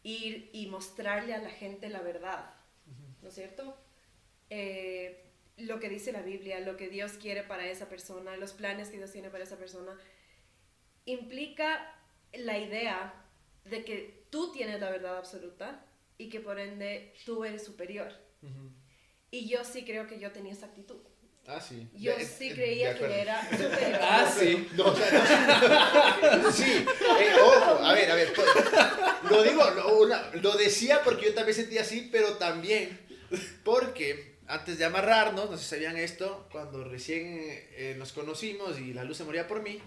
S3: ir y mostrarle a la gente la verdad, ¿no es cierto? Lo que dice la Biblia, lo que Dios quiere para esa persona, los planes que Dios tiene para esa persona, implica la idea de que tú tienes la verdad absoluta y que por ende tú eres superior. Y yo sí creo que yo tenía esa actitud.
S1: Ah, sí.
S3: Yo sí creía que era superior.
S2: Ah, sí.
S1: No, o sea, no, sí, ojo, a ver, pues, lo digo, lo decía porque yo también sentía así, pero también porque antes de amarrarnos, no sé si sabían esto, cuando recién nos conocimos y la luz se moría por mí,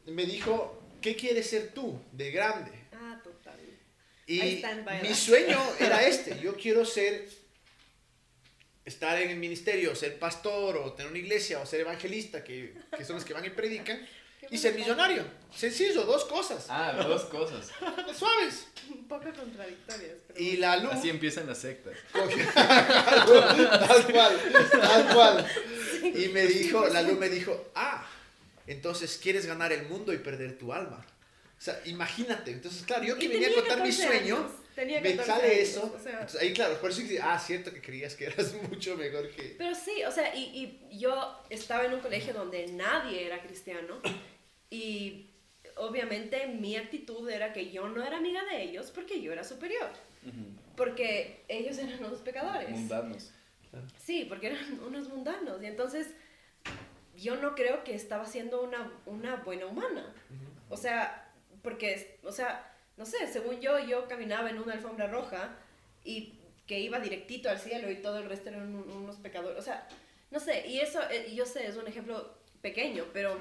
S1: me dijo, ¿qué quieres ser tú de grande?
S3: Ah, total.
S1: Y
S3: Ahí está el baile.
S1: mi sueño era yo quiero estar en el ministerio, ser pastor o tener una iglesia o ser evangelista, que son los que van y predican, y ser millonario. Sencillo, dos cosas,
S2: Ah, dos cosas.
S1: suaves.
S3: Un poco contradictorias. Pero
S1: Y la luz...
S2: Así empiezan las sectas.
S1: tal cual. Y me dijo, la luz me dijo, entonces quieres ganar el mundo y perder tu alma. O sea, imagínate. Entonces, claro, yo que
S3: Y
S1: venía a
S3: tenía
S1: contar mi
S3: 14
S1: sueño,
S3: años, tenía
S1: me
S3: 14
S1: sale
S3: años,
S1: eso.
S3: o sea.
S1: Entonces, ahí, claro, por eso que cierto que creías que eras mucho mejor que...
S3: Pero sí, o sea, y yo estaba en un colegio donde nadie era cristiano y obviamente mi actitud era que yo no era amiga de ellos porque yo era superior, porque ellos eran unos pecadores.
S2: Mundanos.
S3: Sí, porque eran unos mundanos y entonces yo no creo que estaba siendo una buena humana. O sea, porque, o sea, no sé, según yo caminaba en una alfombra roja y que iba directito al cielo y todo el resto eran unos pecadores. O sea, no sé, y eso, yo sé, es un ejemplo pequeño, pero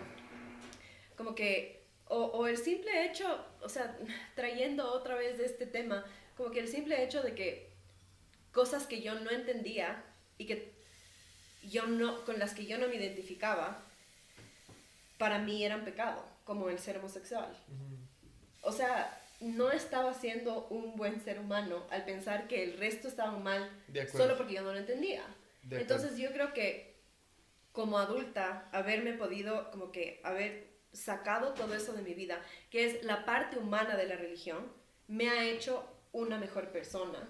S3: como que, o el simple hecho, o sea, trayendo otra vez de este tema, como que el simple hecho de que cosas que yo no entendía y que con las que yo no me identificaba, para mí eran pecado, como el ser homosexual. O sea, no estaba siendo un buen ser humano al pensar que el resto estaba mal solo porque yo no lo entendía. Entonces yo creo que como adulta, haberme podido como que haber sacado todo eso de mi vida, que es la parte humana de la religión, me ha hecho una mejor persona.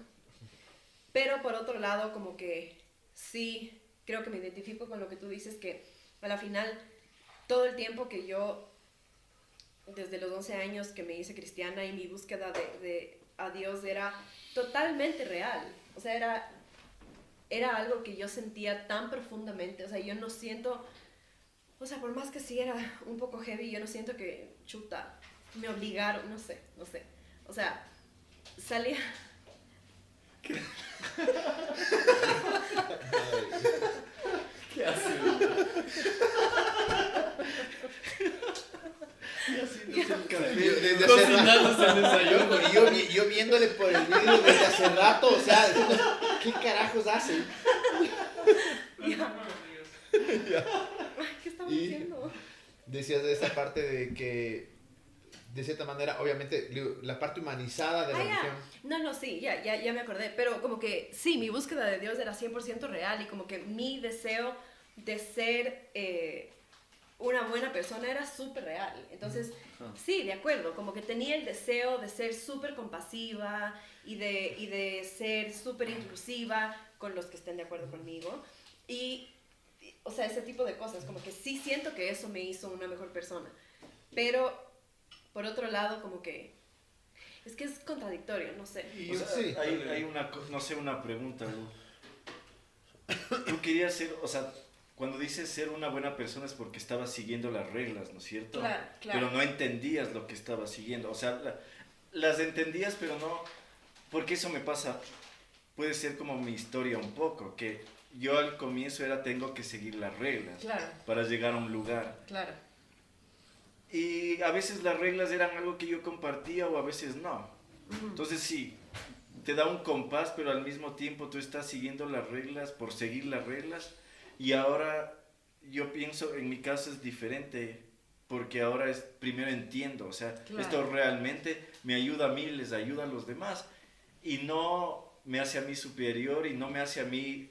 S3: Pero por otro lado, como que sí, creo que me identifico con lo que tú dices, que a la final, todo el tiempo que yo, desde los 11 años que me hice cristiana y mi búsqueda a Dios era totalmente real. O sea, era algo que yo sentía tan profundamente. O sea, yo no siento, o sea, por más que sí era un poco heavy, yo no siento que, chuta, me obligaron, no sé. O sea, salía...
S2: ¿Qué hace?
S1: Desde hace
S2: Cocinándose el desayuno.
S1: rato, y yo viéndole por el vidrio desde hace rato, o sea, ¿qué carajos hace?
S3: Ay, ¿qué estaba
S1: Y-
S3: diciendo?
S1: Decías de esa parte de que, de cierta manera, obviamente, la parte humanizada de la religión.
S3: No, sí, ya me acordé. Pero como que sí, mi búsqueda de Dios era 100% real y como que mi deseo de ser una buena persona era súper real. Entonces,
S2: Ah.
S3: sí, de acuerdo, como que tenía el deseo de ser súper compasiva y de ser súper inclusiva con los que estén de acuerdo conmigo. O sea, ese tipo de cosas, como que sí siento que eso me hizo una mejor persona. Pero, por otro lado, como que es que es contradictorio, no sé.
S1: Y
S5: O sea,
S1: sí.
S5: hay una, no sé, una pregunta, Lu. Tú querías ser, o sea, cuando dices ser una buena persona es porque estabas siguiendo las reglas, ¿no es cierto?
S3: Claro, claro.
S5: Pero no entendías lo que estabas siguiendo. O sea, las entendías, pero no, porque eso me pasa, puede ser como mi historia un poco, que yo al comienzo era tengo que seguir las reglas
S3: Claro,
S5: para llegar a un lugar.
S3: claro.
S5: Y a veces las reglas eran algo que yo compartía o a veces no. Entonces sí, te da un compás, pero al mismo tiempo tú estás siguiendo las reglas por seguir las reglas. Y ahora yo pienso, en mi caso es diferente, porque ahora es, primero entiendo, o sea,
S3: Claro.
S5: esto realmente me ayuda a mí, les ayuda a los demás. Y no me hace a mí superior y no me hace a mí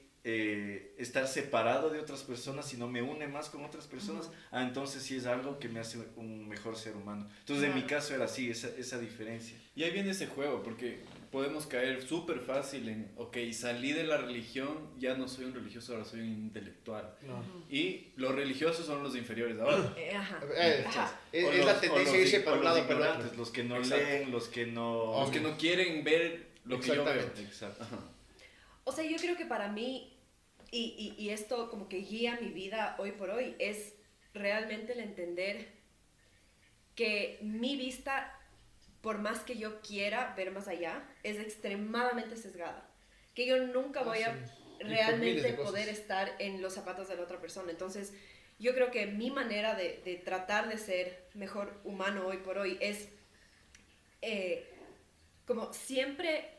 S5: estar separado de otras personas, sino me une más con otras personas. Entonces sí es algo que me hace un mejor ser humano. Entonces en mi caso era así, esa diferencia.
S2: Y ahí viene ese juego, porque podemos caer súper fácil en, ok, salí de la religión, ya no soy un religioso, ahora soy un intelectual.
S1: No.
S2: Y los religiosos son los inferiores ahora.
S3: Ajá.
S1: Ajá.
S5: O
S1: Es la
S5: los-
S1: tendencia
S5: o
S1: a
S5: los
S1: irse para un
S5: o
S1: lado
S5: los
S1: o para el
S5: ignorantes,
S1: otro.
S5: los que no
S2: Exacto.
S5: leen, los que no...
S2: Los que no quieren ver lo que yo veo.
S1: Exactamente.
S5: Exacto.
S2: Ajá.
S3: O sea, yo creo que para mí, y esto como que guía mi vida hoy por hoy, es realmente el entender que mi vista, por más que yo quiera ver más allá, es extremadamente sesgada. Que yo nunca voy a
S1: Sí. Y por miles
S3: realmente
S1: de cosas.
S3: poder estar en los zapatos de la otra persona. Entonces, yo creo que mi manera de tratar de ser mejor humano hoy por hoy es como siempre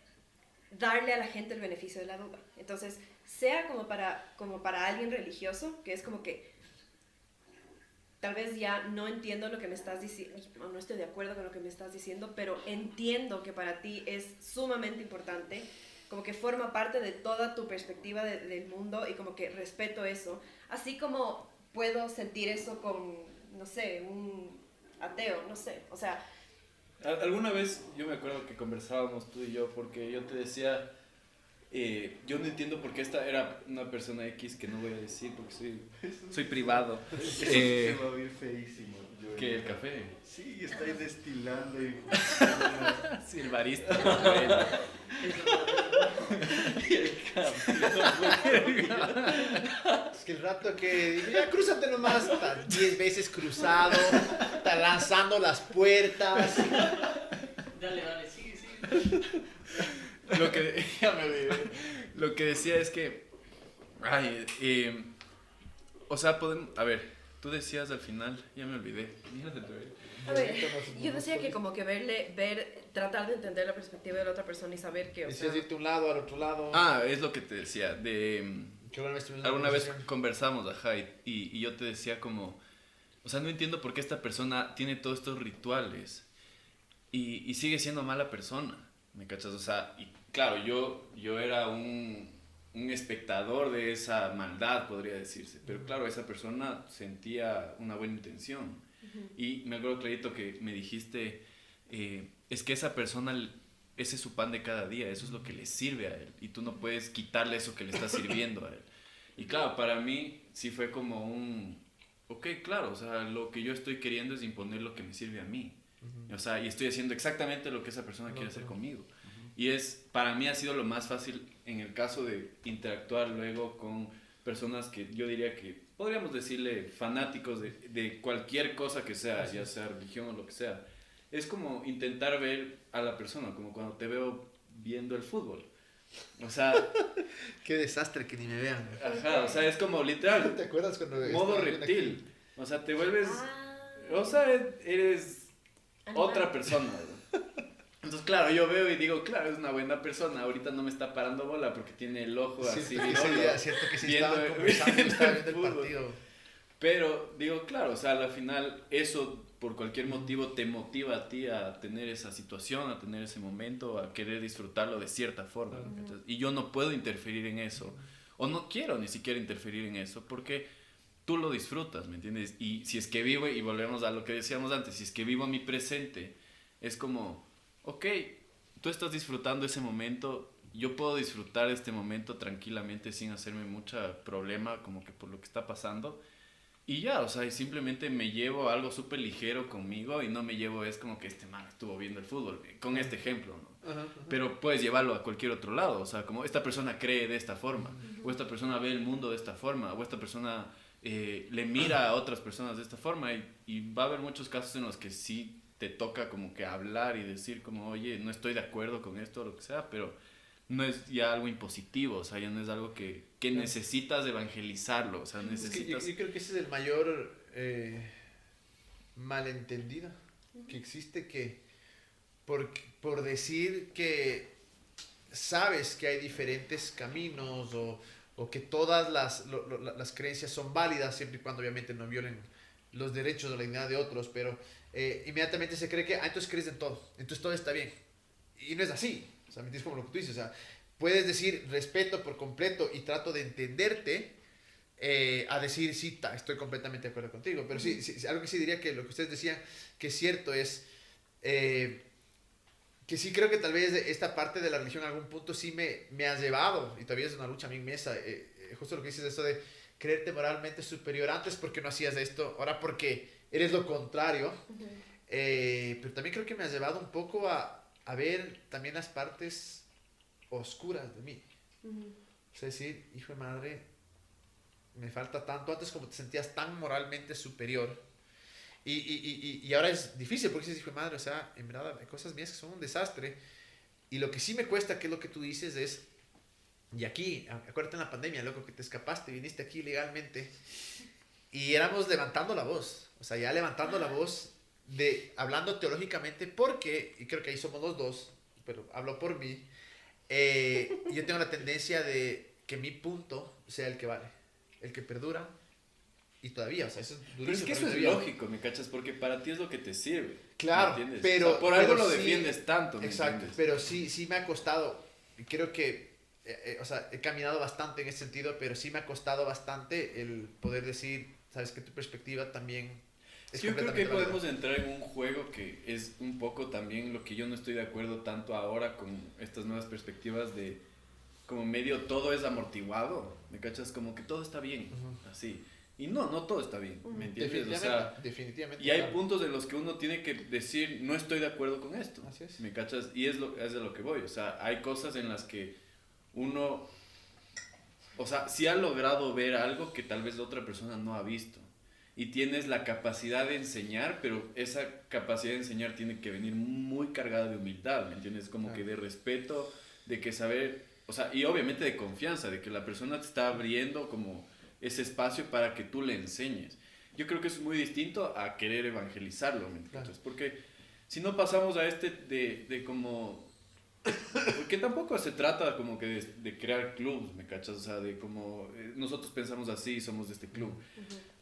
S3: darle a la gente el beneficio de la duda. Entonces, sea como para alguien religioso, que es como que tal vez ya no entiendo lo que me estás diciendo, no estoy de acuerdo con lo que me estás diciendo, pero entiendo que para ti es sumamente importante, como que forma parte de toda tu perspectiva del mundo y como que respeto eso, así como puedo sentir eso con, no sé, un ateo, no sé, o sea,
S2: Alguna vez yo me acuerdo que conversábamos tú y yo, porque yo te decía, yo no entiendo por qué esta era una persona X que no voy a decir porque soy privado.
S5: Se va a oír feísimo. Yo-
S2: Que el café.
S5: Sí, estáis destilando y...
S2: Sí, el barista.
S1: Es que el rato que digo, ya crúzate nomás, está 10 veces cruzado, está lanzando las puertas.
S4: Dale, sigue, sigue.
S2: Lo que, ya me olvidé. Lo que decía es que, ay, o sea, podemos, a ver, tú decías al final, ya me olvidé. Mírate, te veo.
S3: a ver, yo decía que como que tratar de entender la perspectiva de la otra persona y saber que, o sea,
S1: Decías irte a un lado, al otro lado.
S2: Ah, es lo que te decía, de...
S1: Que alguna vez tuvimos una
S2: Alguna vez
S1: conversación.
S2: conversamos, ajá, y yo te decía como, o sea, no entiendo por qué esta persona tiene todos estos rituales y sigue siendo mala persona, ¿me cachas? O sea, y claro, yo era un espectador de esa maldad, podría decirse, pero claro, esa persona sentía una buena intención. Y me acuerdo clarito que me dijiste, es que esa persona, ese es su pan de cada día, eso es lo que le sirve a él, y tú no puedes quitarle eso que le está sirviendo a él. Y claro, para mí sí fue como ok, claro, o sea, lo que yo estoy queriendo es imponer lo que me sirve a mí. O sea, y estoy haciendo exactamente lo que esa persona quiere hacer conmigo. Y para mí ha sido lo más fácil en el caso de interactuar luego con personas que yo diría que podríamos decirle fanáticos de cualquier cosa que sea, ya sea religión o lo que sea. Es como intentar ver a la persona, como cuando te veo viendo el fútbol. O sea,
S1: Qué desastre que ni me vean.
S2: ajá, o sea, es como literal,
S1: ¿Te acuerdas cuando
S2: modo
S1: estaba bien
S2: reptil.
S1: aquí?
S2: O sea, te vuelves,
S3: ah,
S2: o sea, eres
S3: animal.
S2: otra persona. ¿no? Entonces, claro, yo veo y digo, claro, es una buena persona. Ahorita no me está parando bola porque tiene el ojo así.
S1: Cierto que
S2: vidolo.
S1: ese día- cierto que sí
S2: viendo-
S1: estaban conversando y estaba viendo el
S2: fútbol.
S1: partido.
S2: Pero digo, claro, o sea, al final eso por cualquier motivo te motiva a ti a tener esa situación, a tener ese momento, a querer disfrutarlo de cierta forma. ¿no? Entonces, y yo no puedo interferir en eso, o no quiero ni siquiera interferir en eso, porque tú lo disfrutas, ¿me entiendes? Y si es que vivo, y volvemos a lo que decíamos antes, si es que vivo mi presente, es como, ok, tú estás disfrutando ese momento, yo puedo disfrutar este momento tranquilamente sin hacerme mucho problema como que por lo que está pasando. Y ya, o sea, y simplemente me llevo algo súper ligero conmigo y no me llevo, es como que este man estuvo viendo el fútbol, con este ejemplo, ¿no?
S1: Ajá.
S2: Pero puedes llevarlo a cualquier otro lado, o sea, como esta persona cree de esta forma, o esta persona ve el mundo de esta forma, o esta persona le mira a otras personas de esta forma, y va a haber muchos casos en los que sí te toca como que hablar y decir como, oye, no estoy de acuerdo con esto o lo que sea, pero no es ya algo impositivo, o sea, ya no es algo que necesitas evangelizarlo, o sea,
S1: Es que
S2: necesitas...
S1: yo creo que ese es el mayor malentendido que existe, que por decir que sabes que hay diferentes caminos o que todas las creencias son válidas siempre y cuando obviamente no violen los derechos o la dignidad de otros, pero inmediatamente se cree que, entonces crees en todo, entonces todo está bien. Y no es así, o sea, ¿me entiendes? Como lo que tú dices, o sea, puedes decir respeto por completo y trato de entenderte, a decir, sí, estoy completamente de acuerdo contigo, pero sí, algo que sí diría que lo que ustedes decían, que es cierto, es que sí creo que tal vez esta parte de la religión en algún punto sí me ha llevado, y todavía es una lucha a mí inmensa, justo lo que dices, eso de creerte moralmente superior, antes porque no hacías esto, ahora porque eres lo contrario, pero también creo que me ha llevado un poco a ver también las partes oscuras de mí. O sea, decir, hijo de madre, me falta tanto. Antes como te sentías tan moralmente superior. Y ahora es difícil porque dices, hijo de madre, o sea, en verdad hay cosas mías que son un desastre. Y lo que sí me cuesta, que es lo que tú dices, es, y aquí, acuérdate en la pandemia, loco, que te escapaste, viniste aquí legalmente, y éramos levantando la voz. O sea, ya levantando la voz, hablando teológicamente, porque, y creo que ahí somos los dos, pero hablo por mí, yo tengo la tendencia de que mi punto sea el que vale, el que perdura, y todavía, o sea, eso es durísimo.
S2: Pero es que eso es
S1: todavía.
S2: lógico, ¿me cachas? Porque para ti es lo que te sirve.
S1: Claro,
S2: ¿me entiendes?
S1: pero...
S2: O sea, por algo
S1: pero
S2: lo
S1: sí,
S2: defiendes tanto, ¿me
S1: exacto,
S2: entiendes?
S1: pero sí me ha costado, y creo que, o sea, he caminado bastante en ese sentido, pero sí me ha costado bastante el poder decir, sabes que tu perspectiva también es
S2: Yo creo que
S1: completamente válida.
S2: podemos entrar en un juego que es un poco también lo que yo no estoy de acuerdo tanto ahora con estas nuevas perspectivas de como medio todo es amortiguado, ¿me cachas? Como que todo está bien, así. Y no todo está bien, ¿me entiendes? O sea,
S1: Definitivamente.
S2: y hay
S1: claro.
S2: puntos en los que uno tiene que decir, no estoy de acuerdo con esto,
S1: Así es.
S2: ¿me cachas? Y es de lo que voy, o sea, hay cosas en las que uno, o sea, sí ha logrado ver algo que tal vez la otra persona no ha visto. Y tienes la capacidad de enseñar, pero esa capacidad de enseñar tiene que venir muy cargada de humildad, ¿me entiendes? Como
S1: Claro.
S2: que de respeto, de que saber, o sea, y obviamente de confianza, de que la persona te está abriendo como ese espacio para que tú le enseñes. Yo creo que eso es muy distinto a querer evangelizarlo, ¿me entiendes?
S1: Claro.
S2: Porque si no pasamos a de como... Porque tampoco se trata como que de crear clubs, ¿me cachas? O sea, de como... nosotros pensamos así, somos de este club.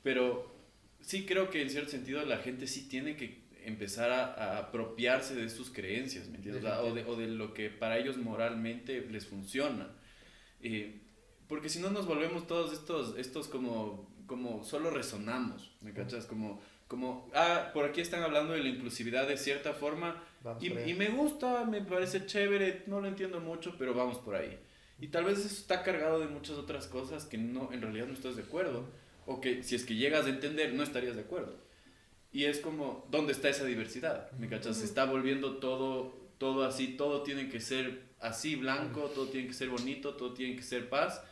S2: Pero sí creo que en cierto sentido la gente sí tiene que empezar a apropiarse de sus creencias, ¿me entiendes? O de lo que para ellos moralmente les funciona. Porque si no nos volvemos todos estos como solo resonamos, ¿me cachas? Como, por aquí están hablando de la inclusividad de cierta forma y me gusta, me parece chévere, no lo entiendo mucho, pero vamos por ahí. Y tal vez eso está cargado de muchas otras cosas que no, en realidad no estás de acuerdo, o que si es que llegas a entender no estarías de acuerdo. Y es como, ¿dónde está esa diversidad? ¿Me cachas? Se está volviendo todo así, todo tiene que ser así blanco, todo tiene que ser bonito, todo tiene que ser paz.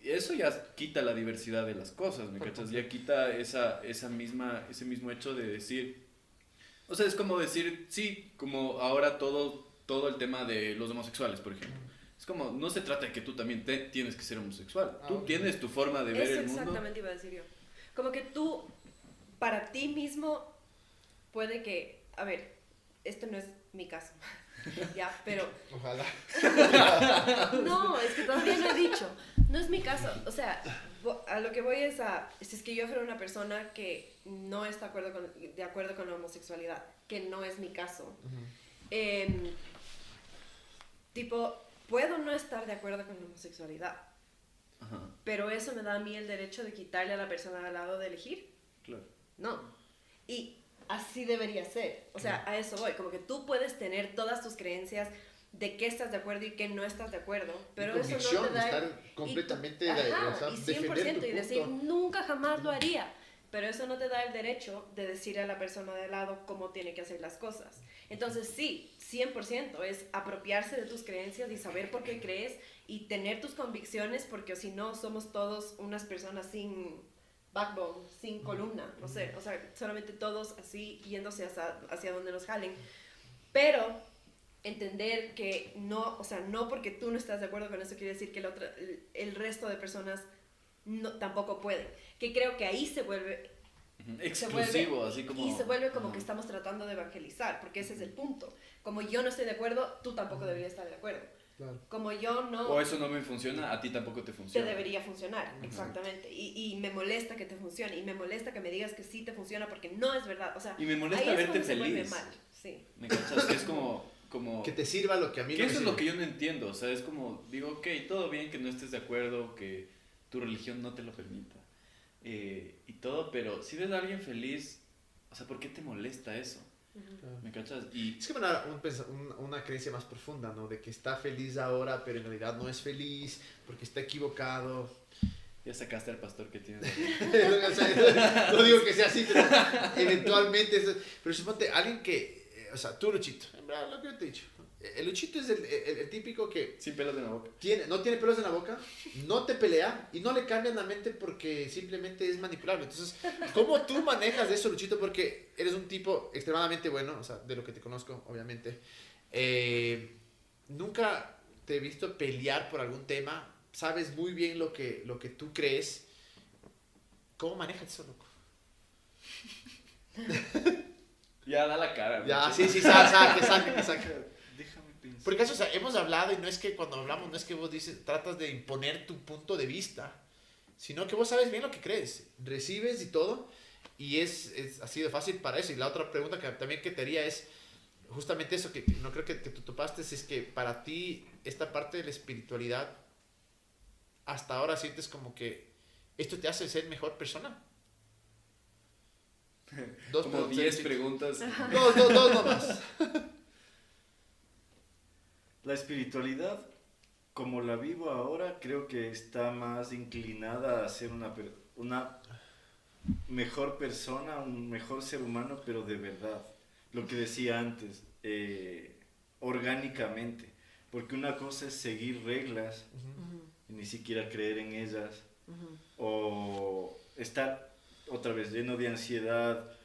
S2: Y eso ya quita la diversidad de las cosas, ¿me cachas? Ya quita ese mismo hecho de decir, o sea, es como decir, sí, como ahora todo el tema de los homosexuales, por ejemplo. Es como, no se trata de que tú también tienes que ser homosexual. Tú tienes tu forma de ver el mundo.
S3: Exactamente iba a decir yo. Como que tú, para ti mismo, puede que, a ver, esto no es mi caso, ya, pero...
S1: Ojalá.
S3: No, es que todavía no he dicho. No es mi caso. O sea, a lo que voy es si es que yo fuera una persona que no está de acuerdo con la homosexualidad, que no es mi caso. Tipo, puedo no estar de acuerdo con la homosexualidad,
S2: Ajá,
S3: pero eso me da a mí el derecho de quitarle a la persona de al lado de elegir.
S2: claro.
S3: No. Y así debería ser. O sea, a eso voy. Como que tú puedes tener todas tus creencias de qué estás de acuerdo y qué no estás de acuerdo, pero eso no te da...
S1: estar completamente
S3: Ajá,
S1: o sea,
S3: y
S1: defender
S3: 100%
S1: tu
S3: y decir,
S1: punto.
S3: nunca jamás lo haría. Pero eso no te da el derecho de decirle a la persona de al lado cómo tiene que hacer las cosas. Entonces sí, 100% es apropiarse de tus creencias y saber por qué crees y tener tus convicciones, porque si no somos todos unas personas sin backbone, sin columna, no sé, o sea, solamente todos así yéndose hacia donde nos jalen. Pero entender que no, o sea, no porque tú no estás de acuerdo con eso quiere decir que el resto de personas no, tampoco pueden. Que creo que ahí se vuelve
S2: Exclusivo, así como...
S3: y se vuelve como
S2: Ajá.
S3: que estamos tratando de evangelizar, porque ese es el punto. Como yo no estoy de acuerdo, tú tampoco deberías estar de acuerdo.
S1: Claro.
S3: Como yo no...
S2: O eso no me funciona, a ti tampoco te
S3: te
S2: funciona.
S3: debería funcionar, exactamente. Y me molesta que te funcione, y me molesta que me digas que sí te funciona, porque no es verdad. O sea,
S2: Y me molesta
S3: ahí es
S2: verte
S3: donde se vuelve
S2: feliz.
S3: mal, sí.
S2: ¿Me cachas? Que es como...
S1: Que te sirva lo que a mí
S2: Que
S1: no me
S2: eso es lo
S1: sirve.
S2: que yo no entiendo, o sea, es como, digo, ok, todo bien que no estés de acuerdo, que tu religión no te lo permita, y todo, pero si ves a alguien feliz, o sea, ¿por qué te molesta eso?
S1: Claro.
S2: ¿Me cachas? Y
S1: Es como una creencia más profunda, ¿no? De que está feliz ahora, pero en realidad no es feliz, porque está equivocado.
S2: ya sacaste al pastor que tienes.
S1: O sea, no digo que sea así, pero eventualmente... Pero suponte, alguien que... o sea, tú, Luchito, en verdad, lo que yo te he dicho. El Luchito es el típico que
S2: Sin pelos en la boca.
S1: no tiene pelos en la boca, no te pelea y no le cambian la mente porque simplemente es manipulable. Entonces, ¿cómo tú manejas eso, Luchito? Porque eres un tipo extremadamente bueno, o sea, de lo que te conozco, obviamente. Nunca te he visto pelear por algún tema, sabes muy bien lo que tú crees. ¿Cómo manejas eso, loco?
S2: Ya, da la cara.
S1: Ya,
S2: muchacho.
S1: sí, saque.
S5: Déjame pensar.
S1: Porque eso, o sea, hemos hablado y no es que cuando hablamos, no es que vos dices, tratas de imponer tu punto de vista, sino que vos sabes bien lo que crees, recibes y todo, y es así de fácil para eso. Y la otra pregunta que también que te haría es justamente eso, que no creo que tú topaste, es que para ti esta parte de la espiritualidad, hasta ahora sientes como que esto te hace ser mejor persona. Dos
S2: Como
S1: preguntas,
S2: 10
S1: sí.
S2: preguntas.
S1: Dos nomás.
S5: La espiritualidad, como la vivo ahora, creo que está más inclinada a ser una mejor persona, un mejor ser humano, pero de verdad. Lo que decía antes, orgánicamente. Porque una cosa es seguir reglas y ni siquiera creer en ellas, o estar otra vez lleno de ansiedad,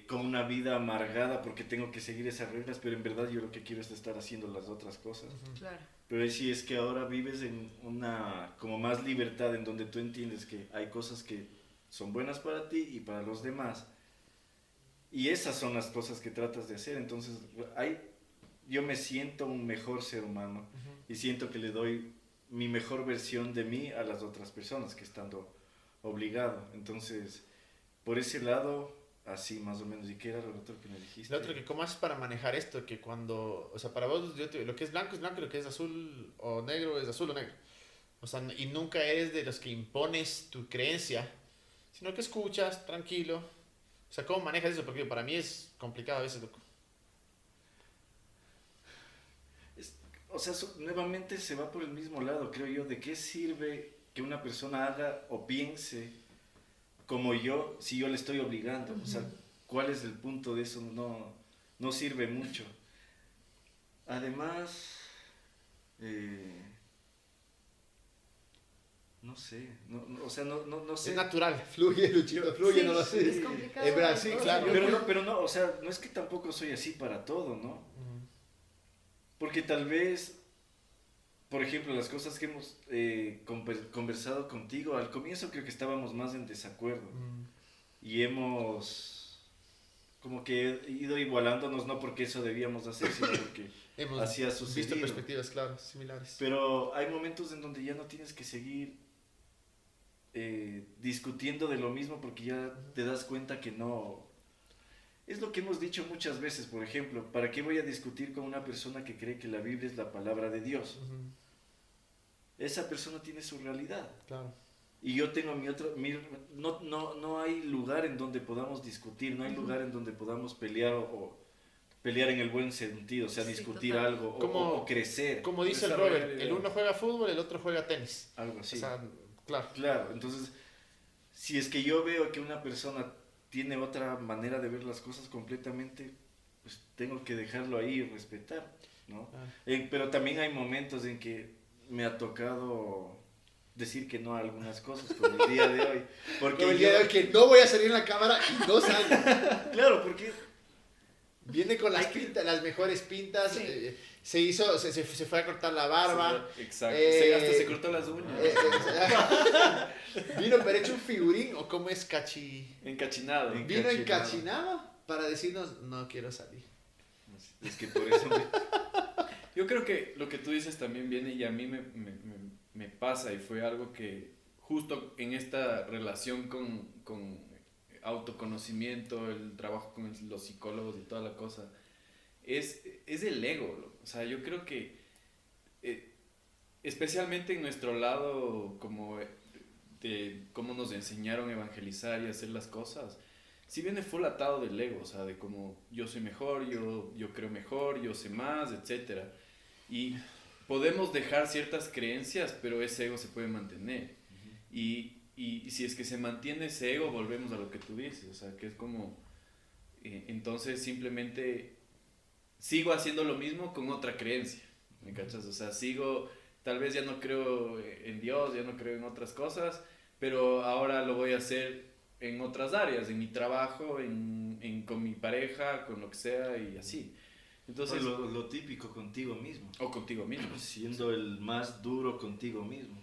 S5: con una vida amargada porque tengo que seguir esas reglas, pero en verdad yo lo que quiero es estar haciendo las otras cosas.
S3: Claro.
S5: Pero sí es que ahora vives en una como más libertad, en donde tú entiendes que hay cosas que son buenas para ti y para los demás, y esas son las cosas que tratas de hacer. Entonces yo me siento un mejor ser humano y siento que le doy mi mejor versión de mí a las otras personas que estando obligado. Entonces, por ese lado, así más o menos. ¿Y qué era lo otro que me dijiste?
S1: Lo otro, que cómo haces para manejar esto, que cuando, o sea, para vos lo que es blanco y lo que es azul o negro es azul o negro. O sea, y nunca eres de los que impones tu creencia, sino que escuchas tranquilo. O sea, ¿cómo manejas eso? Porque para mí es complicado a veces, loco.
S5: O sea, nuevamente se va por el mismo lado, creo yo. ¿De qué sirve que una persona haga o piense como yo si yo le estoy obligando? O sea, ¿cuál es el punto de eso? No sirve mucho. Además, no sé, o sea, no sé.
S1: Es natural, fluye, Luchito, fluye,
S3: Sí,
S1: no lo sé.
S3: es complicado.
S1: Es verdad, sí,
S3: O sea,
S1: claro.
S5: Pero no, o sea, no es que tampoco soy así para todo, ¿no? Porque tal vez, por ejemplo, las cosas que hemos conversado contigo, al comienzo creo que estábamos más en desacuerdo. Y hemos como que ido igualándonos, no porque eso debíamos hacer, sino porque
S1: Hemos
S5: así ha
S1: visto
S5: sucedido.
S1: perspectivas, claro, similares.
S5: Pero hay momentos en donde ya no tienes que seguir discutiendo de lo mismo, porque ya te das cuenta que no... Es lo que hemos dicho muchas veces, por ejemplo, ¿para qué voy a discutir con una persona que cree que la Biblia es la palabra de Dios? esa persona tiene su realidad.
S1: Claro.
S5: Y yo tengo no hay lugar en donde podamos discutir, no hay lugar en donde podamos pelear o pelear en el buen sentido, o sea,
S3: Sí,
S5: discutir
S3: total.
S5: algo o crecer.
S1: Como dice el
S2: Desarrollar
S1: Robert, el
S2: ideas.
S1: uno juega fútbol, el otro juega tenis.
S5: Algo así.
S1: O sea, claro.
S5: Claro, entonces, si es que yo veo que una persona tiene otra manera de ver las cosas completamente, pues tengo que dejarlo ahí y respetar, ¿no?
S1: Ah.
S5: Pero también hay momentos en que me ha tocado decir que no a algunas cosas, como el día de hoy. Porque
S1: Como el día de hoy que no voy a salir en la cámara y no salgo.
S5: Claro, porque
S1: Viene con las pintas, las mejores pintas.
S3: Sí.
S1: Se fue a cortar la barba.
S2: Exacto.
S1: Eh,
S2: Se cortó las uñas.
S1: Vino pero hecho un figurín o cómo es
S2: Encachinado.
S1: Vino
S5: Encachinado.
S1: encachinado para decirnos no quiero salir.
S5: es que por eso
S2: Yo creo que lo que tú dices también viene y a mí me pasa y fue algo que justo en esta relación con autoconocimiento, el trabajo con los psicólogos y toda la cosa, es el ego. O sea, yo creo que especialmente en nuestro lado como de cómo nos enseñaron a evangelizar y hacer las cosas, si viene full atado del ego, o sea, de como yo soy mejor, yo creo mejor, yo sé más, etcétera. Y podemos dejar ciertas creencias, pero ese ego se puede mantener. Y si es que se mantiene ese ego, volvemos a lo que tú dices, o sea, que es como, entonces simplemente sigo haciendo lo mismo con otra creencia, ¿me cachas? O sea, tal vez ya no creo en Dios, ya no creo en otras cosas, pero ahora lo voy a hacer en otras áreas, en mi trabajo, con mi pareja, con lo que sea y así. Entonces,
S5: lo típico contigo mismo.
S2: o contigo mismo.
S5: Siendo el más duro contigo mismo.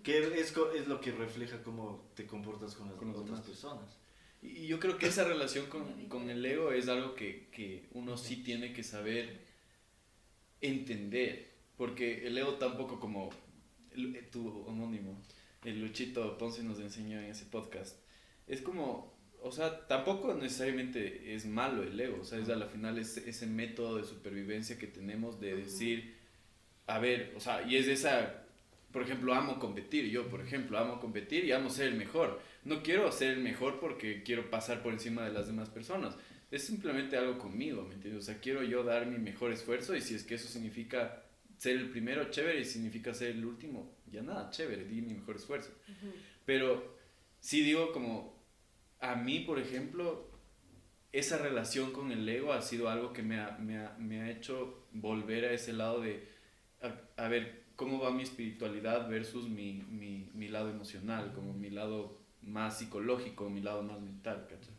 S5: Que es lo que refleja cómo te comportas con las
S2: Con los
S5: otras
S2: demás.
S5: personas.
S2: Y yo creo que esa relación con el ego es algo que uno sí tiene que saber entender, porque el ego tampoco, como tu homónimo, el Luchito Ponce nos enseñó en ese podcast, es como, o sea, tampoco necesariamente es malo el ego, o sea, es a la final ese método de supervivencia que tenemos de decir, a ver, o sea, y es esa, por ejemplo, amo competir, yo por ejemplo amo competir y amo ser el mejor, no quiero ser el mejor porque quiero pasar por encima de las demás personas, es simplemente algo conmigo, ¿me entiendes? O sea, quiero yo dar mi mejor esfuerzo y si es que eso significa ser el primero, chévere, y significa ser el último, ya nada, chévere, di mi mejor esfuerzo. Pero sí digo como, a mí, por ejemplo, esa relación con el ego ha sido algo que me ha hecho volver a ese lado de, a ver, cómo va mi espiritualidad versus mi lado emocional, como mi lado más psicológico, mi lado más mental, ¿cachai?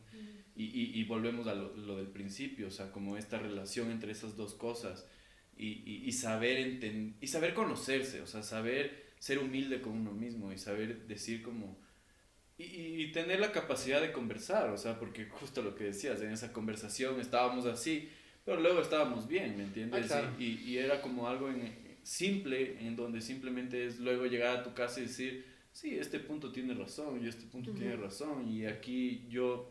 S2: Y volvemos a lo del principio, o sea, como esta relación entre esas dos cosas y saber conocerse, o sea, saber ser humilde con uno mismo y saber decir como... Y tener la capacidad de conversar, o sea, porque justo lo que decías, en esa conversación estábamos así, pero luego estábamos bien, ¿me entiendes?
S1: Claro.
S2: Y era como algo simple, en donde simplemente es luego llegar a tu casa y decir, sí, este punto tiene razón, y este punto tiene razón, y aquí yo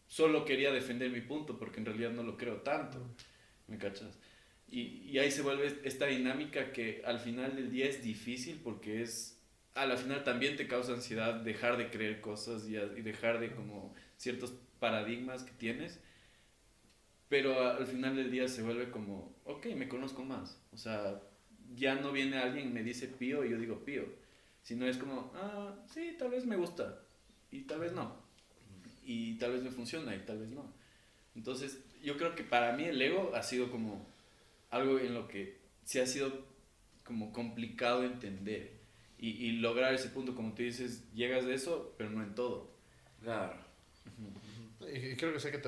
S2: solo quería defender mi punto, porque en realidad no lo creo tanto, ¿me cachas? Y ahí se vuelve esta dinámica que al final del día es difícil, porque a la final también te causa ansiedad dejar de creer cosas y dejar de como ciertos paradigmas que tienes, pero al final del día se vuelve como, ok, me conozco más, o sea, ya no viene alguien y me dice pío y yo digo pío, sino es como, sí, tal vez me gusta y tal vez no, y tal vez me funciona y tal vez no. Entonces yo creo que para mí el ego ha sido como algo en lo que sí ha sido como complicado entender y lograr ese punto, como tú dices, llegas de eso, pero no en todo.
S5: Claro.
S1: Y creo que sé que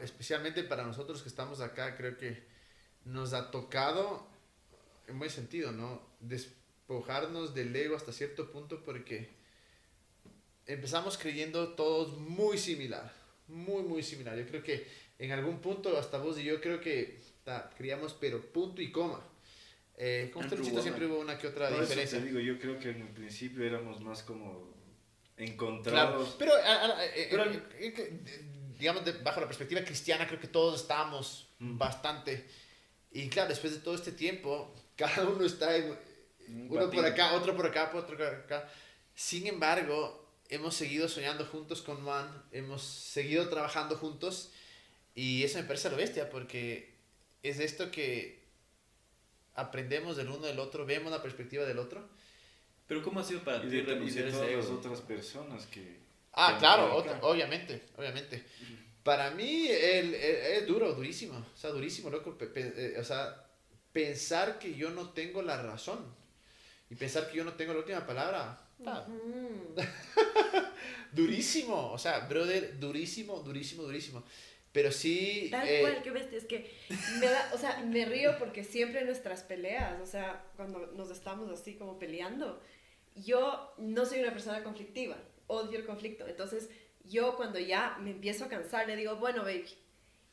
S1: especialmente para nosotros que estamos acá, creo que nos ha tocado, en buen sentido, ¿no? Despojarnos del ego hasta cierto punto porque empezamos creyendo todos muy similar, muy similar. Yo creo que en algún punto, hasta vos y yo creo que criamos pero punto y coma. Con este Luchito siempre hubo una que otra
S5: No,
S1: diferencia.
S5: eso te digo, yo creo que en el principio éramos más como encontrados.
S1: Claro, pero digamos, bajo la perspectiva cristiana, creo que todos estábamos bastante. Y claro, después de todo este tiempo, cada uno está uno por acá, otro por acá, otro por acá. Sin embargo, hemos seguido soñando juntos con Man, hemos seguido trabajando juntos y eso me parece lo bestia porque es esto que aprendemos del uno del otro, vemos la perspectiva del otro.
S2: Pero ¿cómo ha sido para
S5: Y
S2: ti
S5: de
S2: renunciar a ese
S5: todas las
S2: ego?
S5: otras personas que...
S1: Ah,
S5: que
S1: claro,
S5: han estado acá.
S1: obviamente. Para mí es duro, durísimo, o sea, durísimo, loco, o sea, pensar que yo no tengo la razón y pensar que yo no tengo la última palabra.
S3: Ujú.
S1: Durísimo, o sea, brother, durísimo. Pero sí...
S3: Tal cual, qué bestia, es que me da, o sea, me río porque siempre en nuestras peleas, o sea, cuando nos estamos así como peleando, yo no soy una persona conflictiva, odio el conflicto, entonces yo cuando ya me empiezo a cansar le digo, bueno, baby,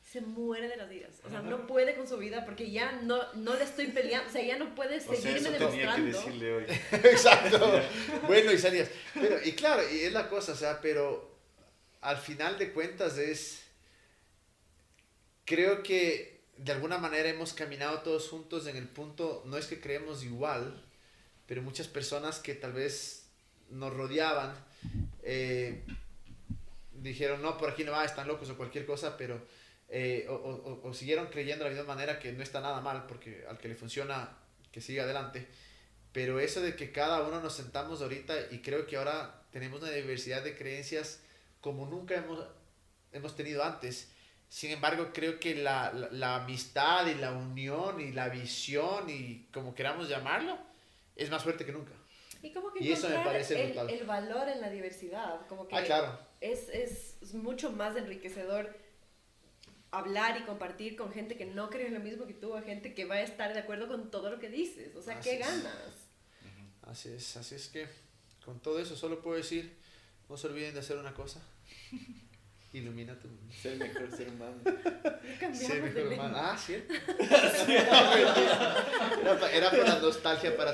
S3: se muere de las iras, o sea, no puede con su vida porque ya no le estoy peleando, o sea, ya no puede
S5: O sea,
S3: seguirme
S5: eso tenía que
S3: demostrando.
S5: decirle hoy.
S1: Exacto. Bueno, y salías. Pero, y claro, y es la cosa, o sea, pero al final de cuentas creo que de alguna manera hemos caminado todos juntos en el punto, no es que creemos igual, pero muchas personas que tal vez nos rodeaban dijeron, no, por aquí no va, están locos o cualquier cosa, pero o siguieron creyendo de la misma manera que no está nada mal, porque al que le funciona, que siga adelante. Pero eso de que cada uno nos sentamos ahorita y creo que ahora tenemos una diversidad de creencias como nunca hemos tenido antes. Sin embargo, creo que la amistad y la unión y la visión y como queramos llamarlo, es más fuerte que nunca.
S3: Y como que
S1: Y eso me
S3: encontrar
S1: parece brutal.
S3: el valor en la diversidad, como que
S1: Claro.
S3: es mucho más enriquecedor hablar y compartir con gente que no cree en lo mismo que tú, a gente que va a estar de acuerdo con todo lo que dices, o sea,
S1: Así
S3: ¿qué
S1: es.
S3: ganas?
S1: Así es que con todo eso solo puedo decir, no se olviden de hacer una cosa. Ilumina tu mundo.
S2: Ser mejor ser humano.
S3: Cambiamos
S1: Ser
S3: de
S1: mejor
S3: lema.
S1: humano. Ah, ¿cierto? Era por la nostalgia para